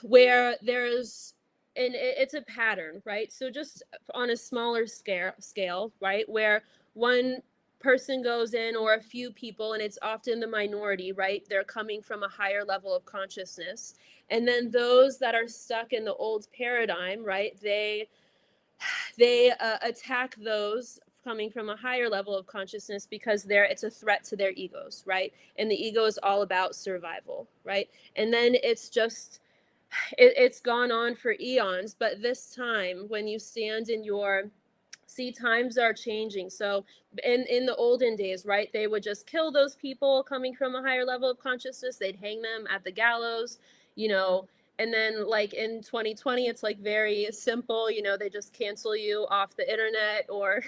where there's, and it's a pattern, right? So just on a smaller scale, right? Where one person goes in, or a few people, and it's often the minority, right? They're coming from a higher level of consciousness. And then those that are stuck in the old paradigm, right? They attack those coming from a higher level of consciousness, because it's a threat to their egos, right? And the ego is all about survival, right? And then it's gone on for eons. But this time, when you stand in your See, times are changing. So in the olden days, right, they would just kill those people coming from a higher level of consciousness. They'd hang them at the gallows, you know. And then like in 2020, it's like very simple, you know, they just cancel you off the internet, or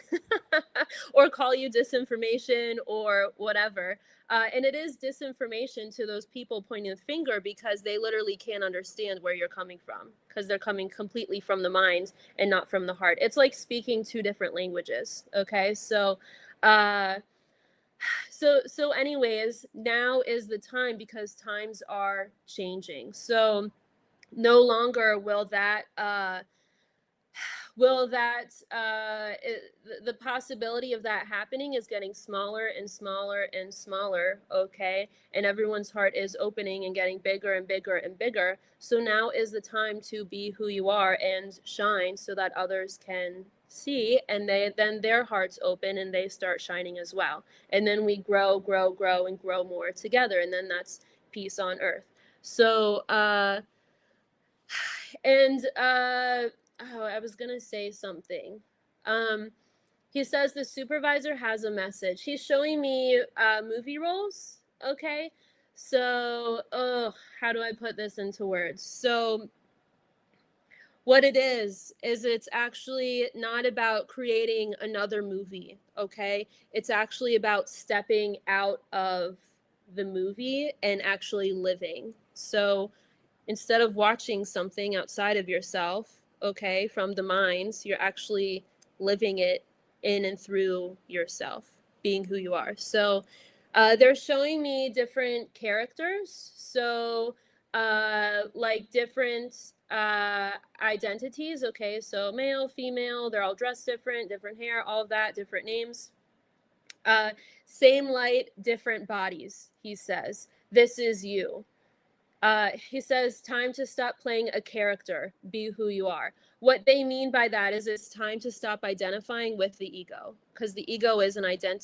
or call you disinformation or whatever. And it is disinformation to those people pointing the finger, because they literally can't understand where you're coming from, because they're coming completely from the mind and not from the heart. It's like speaking two different languages. Okay, so so anyways, now is the time, because times are changing. So no longer will that the possibility of that happening is getting smaller and smaller and smaller. Okay, and everyone's heart is opening and getting bigger and bigger and bigger. So now is the time to be who you are and shine, so that others can see, and then their hearts open and they start shining as well. And then we grow and grow more together, and then that's peace on earth. So and oh, I was gonna say something. He says the supervisor has a message. He's showing me movie roles. Okay, so oh, how do I put this into words? So what it is it's actually not about creating another movie. Okay, it's actually about stepping out of the movie and actually living. So instead of watching something outside of yourself, okay, from the minds, you're actually living it in and through yourself, being who you are. So they're showing me different characters. So like different identities. Okay, so male, female, they're all dressed different, different hair, all of that, different names. Same light, different bodies, he says. This is you. He says, time to stop playing a character, be who you are. What they mean by that is it's time to stop identifying with the ego, because the ego is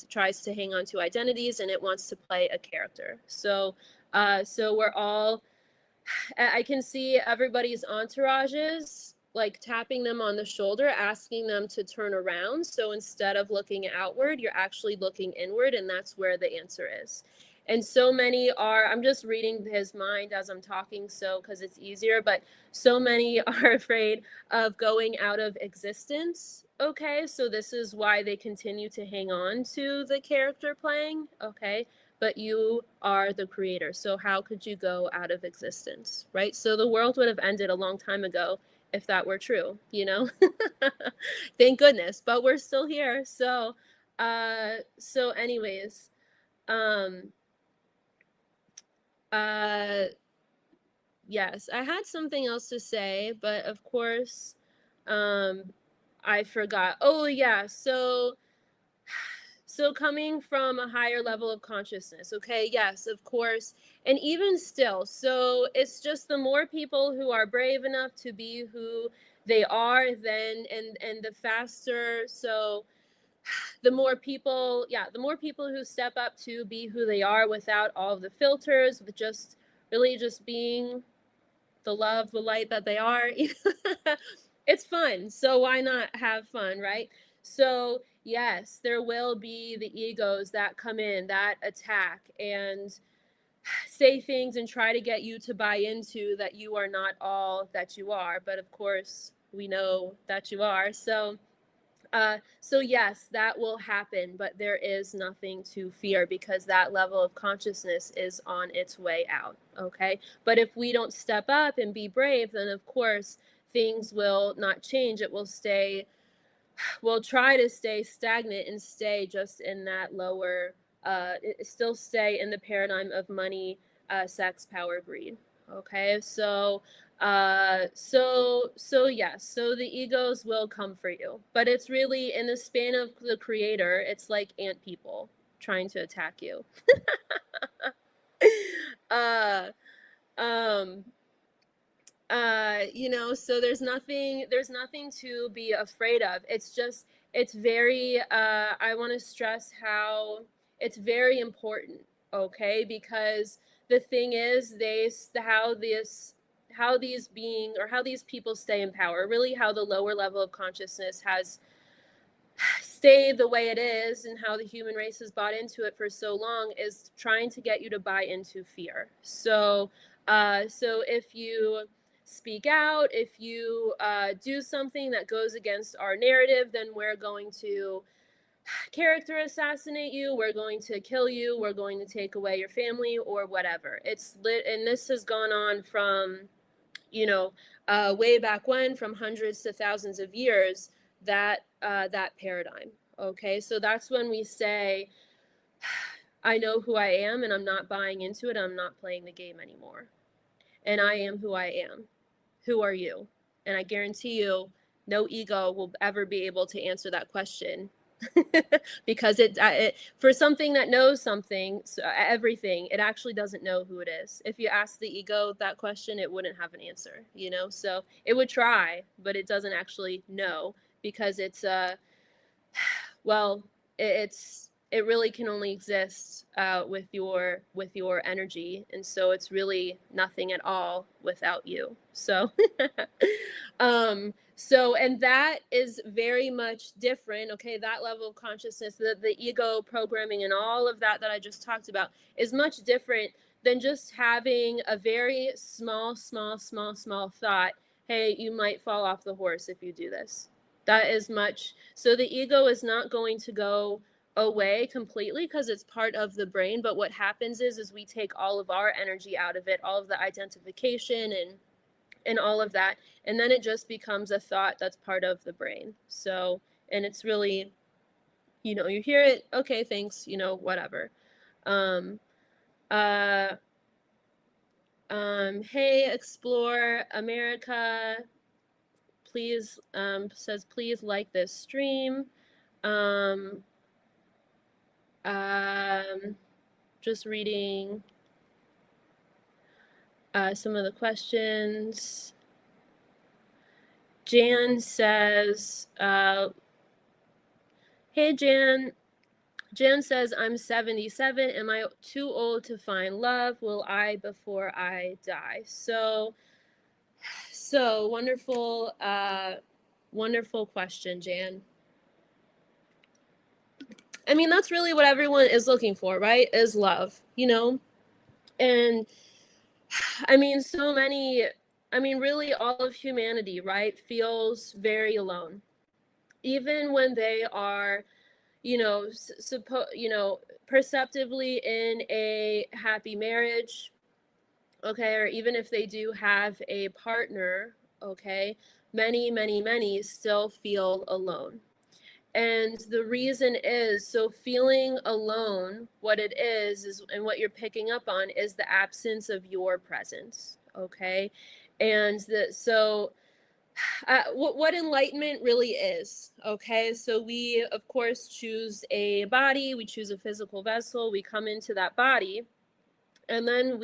tries to hang on to identities, and it wants to play a character. So we're all, I can see everybody's entourages like tapping them on the shoulder, asking them to turn around. So instead of looking outward, you're actually looking inward, and that's where the answer is. And so many are, I'm just reading his mind as I'm talking, so because it's easier, but so many are afraid of going out of existence. Okay, so this is why they continue to hang on to the character playing. Okay, but you are the creator. So how could you go out of existence, right? So the world would have ended a long time ago if that were true, you know? Thank goodness, but we're still here. So anyways, yes, I had something else to say, but of course, I forgot. Oh yeah, so coming from a higher level of consciousness, okay, yes, of course, and even still, so it's just the more people who are brave enough to be who they are, then and the faster, so the more people, yeah, the more people who step up to be who they are without all of the filters, with just really just being the love, the light that they are. It's fun, so why not have fun, right? So yes, there will be the egos that come in, that attack and say things and try to get you to buy into that you are not all that you are, but of course we know that you are. So yes, that will happen, but there is nothing to fear, because that level of consciousness is on its way out, okay? But if we don't step up and be brave, then of course things will not change. It will stay, we'll try to stay stagnant and stay just in that lower, still stay in the paradigm of money, sex, power, greed, okay? So yes, so the egos will come for you, but it's really in the span of the creator. It's like ant people trying to attack you. uh um you know, so there's nothing to be afraid of. It's just, it's very I want to stress how it's very important, okay? Because the thing is, how these being, or how these people stay in power, really how the lower level of consciousness has stay the way it is and how the human race has bought into it for so long is trying to get you to buy into fear. So if you speak out, if you do something that goes against our narrative, then we're going to character assassinate you, we're going to kill you, we're going to take away your family or whatever. It's lit, and this has gone on from, you know, way back when, from hundreds to thousands of years, that paradigm. Okay, so that's when we say, I know who I am and I'm not buying into it. I'm not playing the game anymore. And I am who I am. Who are you? And I guarantee you, no ego will ever be able to answer that question. Because it for something that knows something, so everything, it actually doesn't know who it is. If you ask the ego that question, it wouldn't have an answer, you know. So it would try, but it doesn't actually know, because it's well, it really can only exist with your energy, and so it's really nothing at all without you. So and that is very much different. Okay, that level of consciousness, the ego programming and all of that I just talked about, is much different than just having a very small thought, hey, you might fall off the horse if you do this. That is much. So the ego is not going to go away completely, because it's part of the brain. But what happens is we take all of our energy out of it, all of the identification and all of that, and then it just becomes a thought that's part of the brain. So, and it's really, you know, you hear it, okay, thanks, you know, whatever. Hey, Explore America, please, says, please like this stream. Just reading some of the questions. Jan says, hey, Jan. Jan says, I'm 77. Am I too old to find love? Will I before I die? So wonderful, wonderful question, Jan. I mean, that's really what everyone is looking for, right? Is love, you know? And I mean, really all of humanity, right, feels very alone. Even when they are, you know, perceptively in a happy marriage, okay, or even if they do have a partner, okay, many still feel alone. And the reason is, so feeling alone, what it is, and what you're picking up on, is the absence of your presence, okay? And what enlightenment really is, okay? So we, of course, choose a body, we choose a physical vessel, we come into that body, and then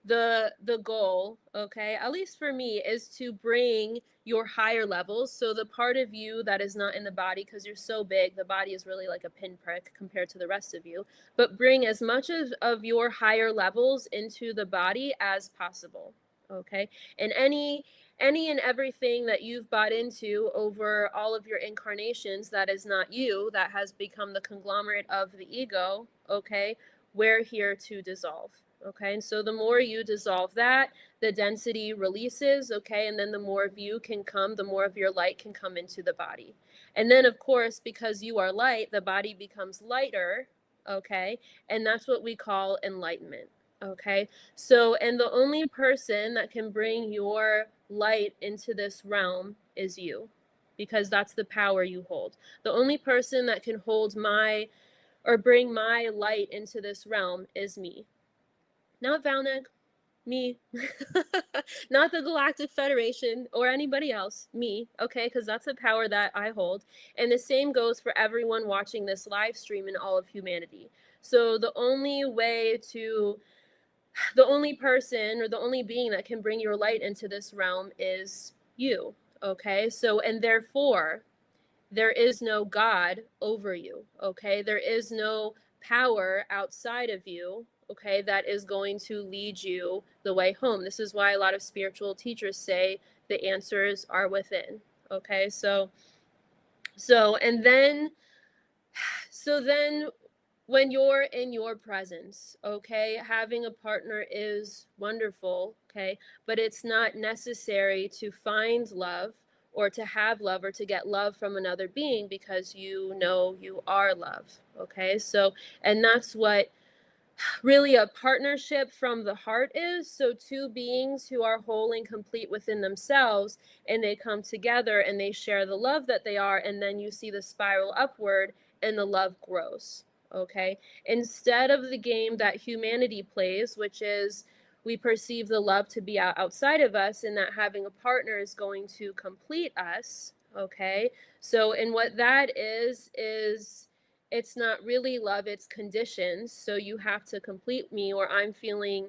the goal, okay, at least for me, is to bring your higher levels. So the part of you that is not in the body, because you're so big, the body is really like a pinprick compared to the rest of you, but bring as much of your higher levels into the body as possible, okay? And any and everything that you've bought into over all of your incarnations that is not you, that has become the conglomerate of the ego, okay, we're here to dissolve. Okay, and so the more you dissolve that, the density releases, okay, and then the more of you can come, the more of your light can come into the body. And then, of course, because you are light, the body becomes lighter, okay, and that's what we call enlightenment, okay? So, and the only person that can bring your light into this realm is you, because that's the power you hold. The only person that can hold or bring my light into this realm is me. Not Valnek, me. Not the Galactic Federation or anybody else, me, okay? Because that's the power that I hold. And the same goes for everyone watching this live stream and all of humanity. So the only person or the only being that can bring your light into this realm is you, okay? So, and therefore, there is no God over you, okay? There is no power outside of you, okay, that is going to lead you the way home. This is why a lot of spiritual teachers say the answers are within, okay? So So, and then, so then when you're in your presence, okay, having a partner is wonderful, okay, but it's not necessary to find love or to have love or to get love from another being, because you know you are love, okay? So, and that's what really a partnership from the heart is. So two beings who are whole and complete within themselves, and they come together and they share the love that they are, and then you see the spiral upward and the love grows, okay? Instead of the game that humanity plays, which is we perceive the love to be outside of us, and that having a partner is going to complete us, okay? So, and what that is it's not really love, it's conditions. So you have to complete me, or I'm feeling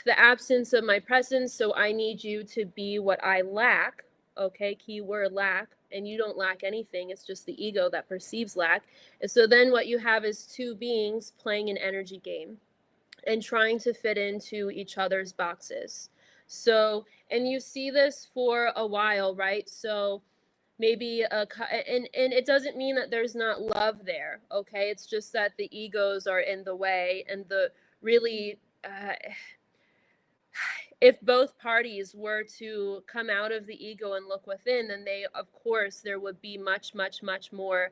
the absence of my presence, so I need you to be what I lack, okay? Keyword lack. And you don't lack anything, it's just the ego that perceives lack. And so then what you have is two beings playing an energy game and trying to fit into each other's boxes. So, and you see this for a while, right? So maybe and it doesn't mean that there's not love there, okay? It's just that the egos are in the way, and the really if both parties were to come out of the ego and look within, then they, of course, there would be much, much, much more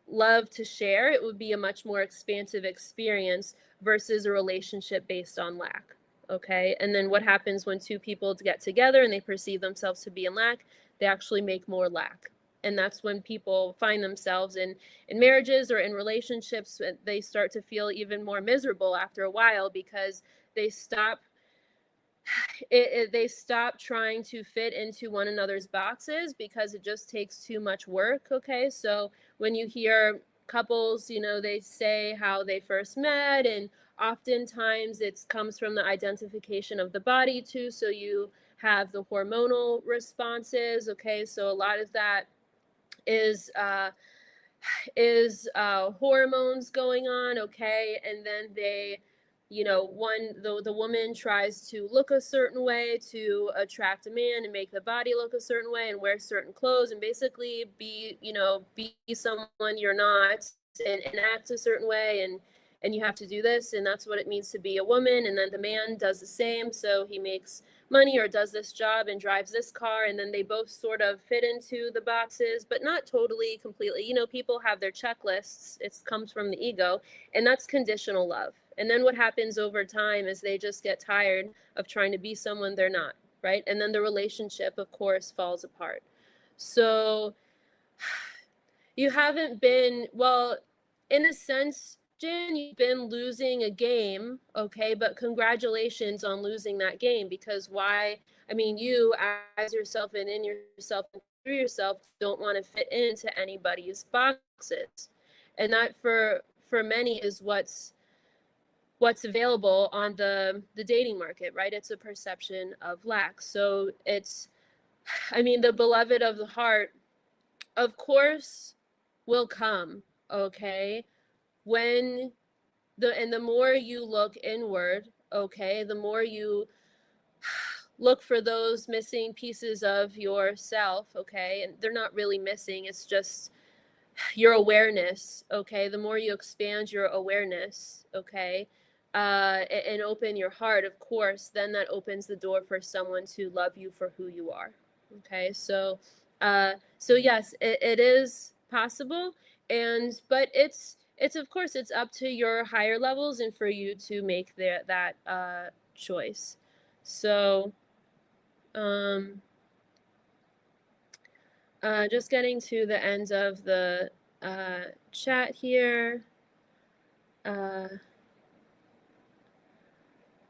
love to share. It would be a much more expansive experience versus a relationship based on lack, okay? And then what happens when two people get together and they perceive themselves to be in lack? They actually make more lack. And that's when people find themselves in marriages or in relationships, they start to feel even more miserable after a while, because they stop they stop trying to fit into one another's boxes, because it just takes too much work, okay? So when you hear couples, you know, they say how they first met, and oftentimes it comes from the identification of the body too. So you have the hormonal responses, okay? So a lot of that is hormones going on, okay? And then they, you know, the woman tries to look a certain way to attract a man and make the body look a certain way and wear certain clothes and basically be, you know, be someone you're not, and act a certain way, and you have to do this, and that's what it means to be a woman. And then the man does the same, so he makes money or does this job and drives this car, and then they both sort of fit into the boxes, but not totally completely. You know, people have their checklists. It comes from the ego, and that's conditional love. And then what happens over time is they just get tired of trying to be someone they're not, right? And then the relationship, of course, falls apart. So you haven't been, well, in a sense, Jan, you've been losing a game, okay, but congratulations on losing that game, because why? I mean, you as yourself and in yourself and through yourself don't want to fit into anybody's boxes. And that for many is what's available on the dating market, right? It's a perception of lack. So it's, I mean, the beloved of the heart, of course, will come, okay? When the more you look inward, okay, the more you look for those missing pieces of yourself, okay? And they're not really missing, it's just your awareness, okay? The more you expand your awareness, okay, and open your heart, of course, then that opens the door for someone to love you for who you are, okay? So so yes, it is possible, and but it's of course it's up to your higher levels and for you to make that choice. So just getting to the end of the chat here.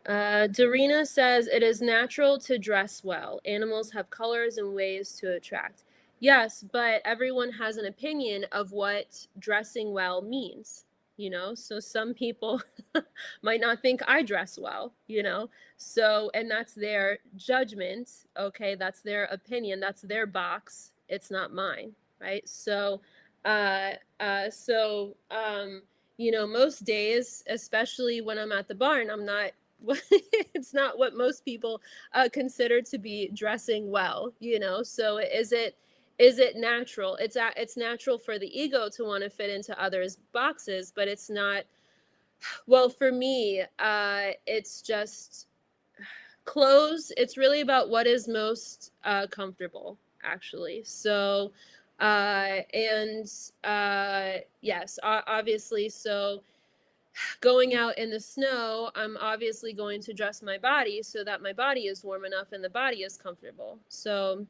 Darina says, it is natural to dress well. Animals have colors and ways to attract. Yes, but everyone has an opinion of what dressing well means, you know? So some people might not think I dress well, you know? So, and that's their judgment, okay? That's their opinion, that's their box. It's not mine, right? So, you know, most days, especially when I'm at the barn, I'm not it's not what most people consider to be dressing well, you know? So Is it natural? It's natural for the ego to want to fit into others' boxes, but it's not. Well, for me, it's just clothes. It's really about what is most comfortable, actually. So, and yes, obviously. So, going out in the snow, I'm obviously going to dress my body so that my body is warm enough and the body is comfortable. So,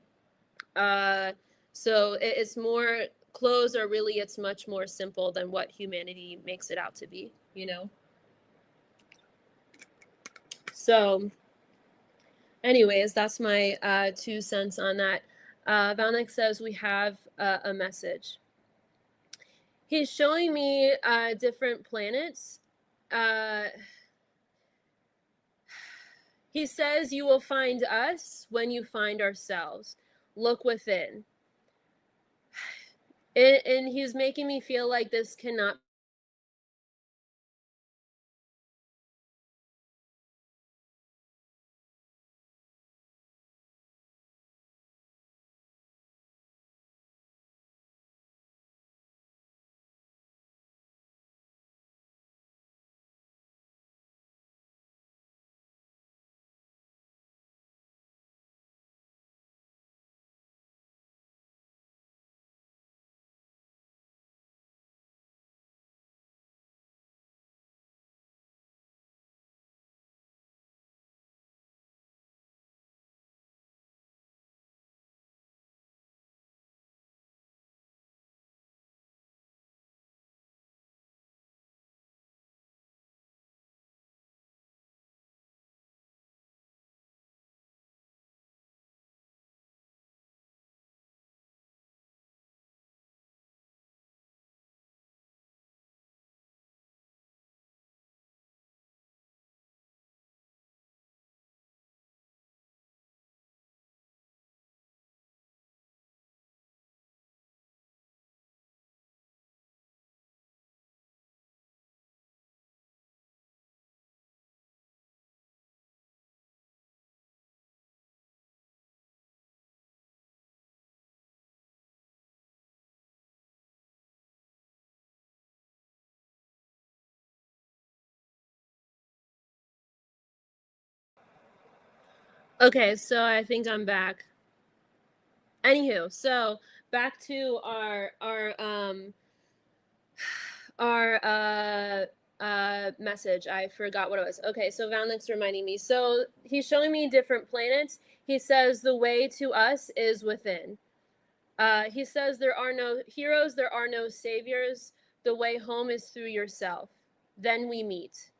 it's more, clothes are really, it's much more simple than what humanity makes it out to be, you know? So anyways, that's my 2 cents on that. Valnik says we have a message. He's showing me different planets. He says you will find us when you find ourselves. Look within. And he's making me feel like this cannot. Okay, so I think I'm back. Anywho, so back to our message. I forgot what it was. Okay, so Valnik's reminding me. So he's showing me different planets. He says the way to us is within. He says there are no heroes, there are no saviors. The way home is through yourself. Then we meet.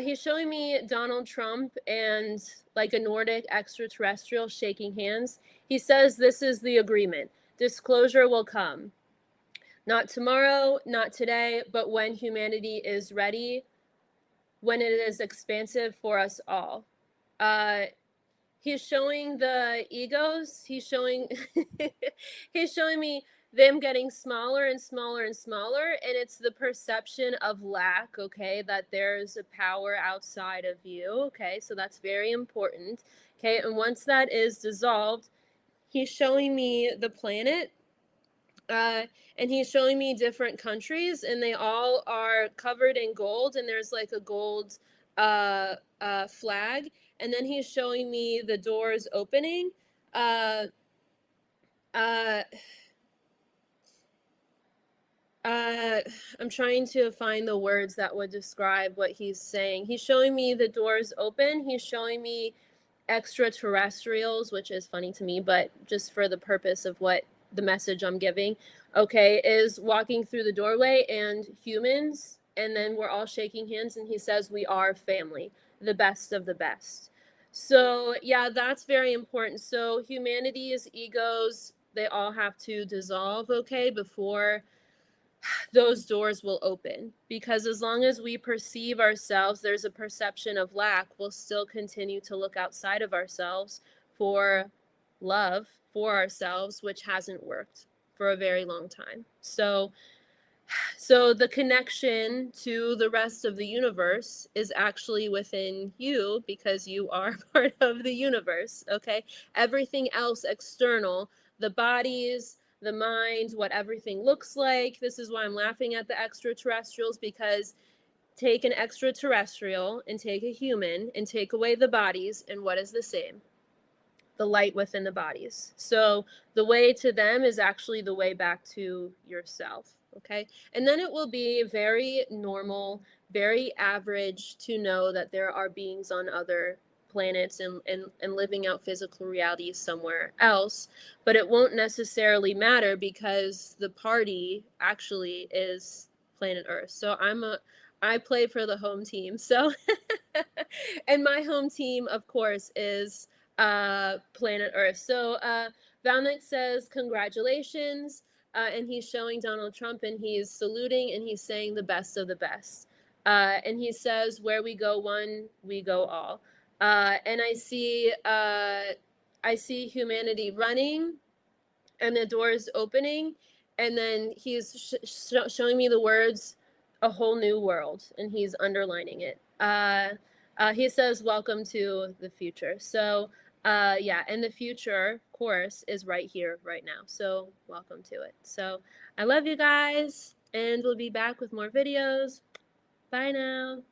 He's showing me Donald Trump and like a Nordic extraterrestrial shaking hands. He says this is the agreement. Disclosure will come. Not tomorrow, not today, but when humanity is ready, when it is expansive for us all. He's showing the egos. He's showing he's showing me them getting smaller and smaller and smaller, and it's the perception of lack, okay, that there's a power outside of you, okay, so that's very important, okay, and once that is dissolved, he's showing me the planet, and he's showing me different countries, and they all are covered in gold, and there's like a gold flag, and then he's showing me the doors opening. Uh, uh, I'm trying to find the words that would describe what he's saying. He's showing me the doors open. He's showing me extraterrestrials, which is funny to me, but just for the purpose of what the message I'm giving, okay, is walking through the doorway and humans, and then we're all shaking hands, and he says we are family, the best of the best. So yeah, that's very important. So humanity's egos, they all have to dissolve, okay, before those doors will open, because as long as we perceive ourselves, there's a perception of lack, we'll still continue to look outside of ourselves for love for ourselves, which hasn't worked for a very long time. So the connection to the rest of the universe is actually within you, because you are part of the universe, okay? Everything else external, the bodies, the mind, what everything looks like. This is why I'm laughing at the extraterrestrials, because take an extraterrestrial and take a human and take away the bodies, and what is the same? The light within the bodies. So the way to them is actually the way back to yourself. Okay. And then it will be very normal, very average to know that there are beings on other planets and living out physical reality somewhere else. But it won't necessarily matter because the party actually is planet Earth. So I play for the home team. So and my home team, of course, is planet Earth. So Valnick says, congratulations. And he's showing Donald Trump and he's saluting and he's saying the best of the best. And he says, where we go one, we go all. And I see humanity running and the doors opening. And then he's showing me the words, a whole new world. And he's underlining it. He says, welcome to the future. So yeah, and the future course is right here, right now. So welcome to it. So I love you guys, and we'll be back with more videos. Bye now.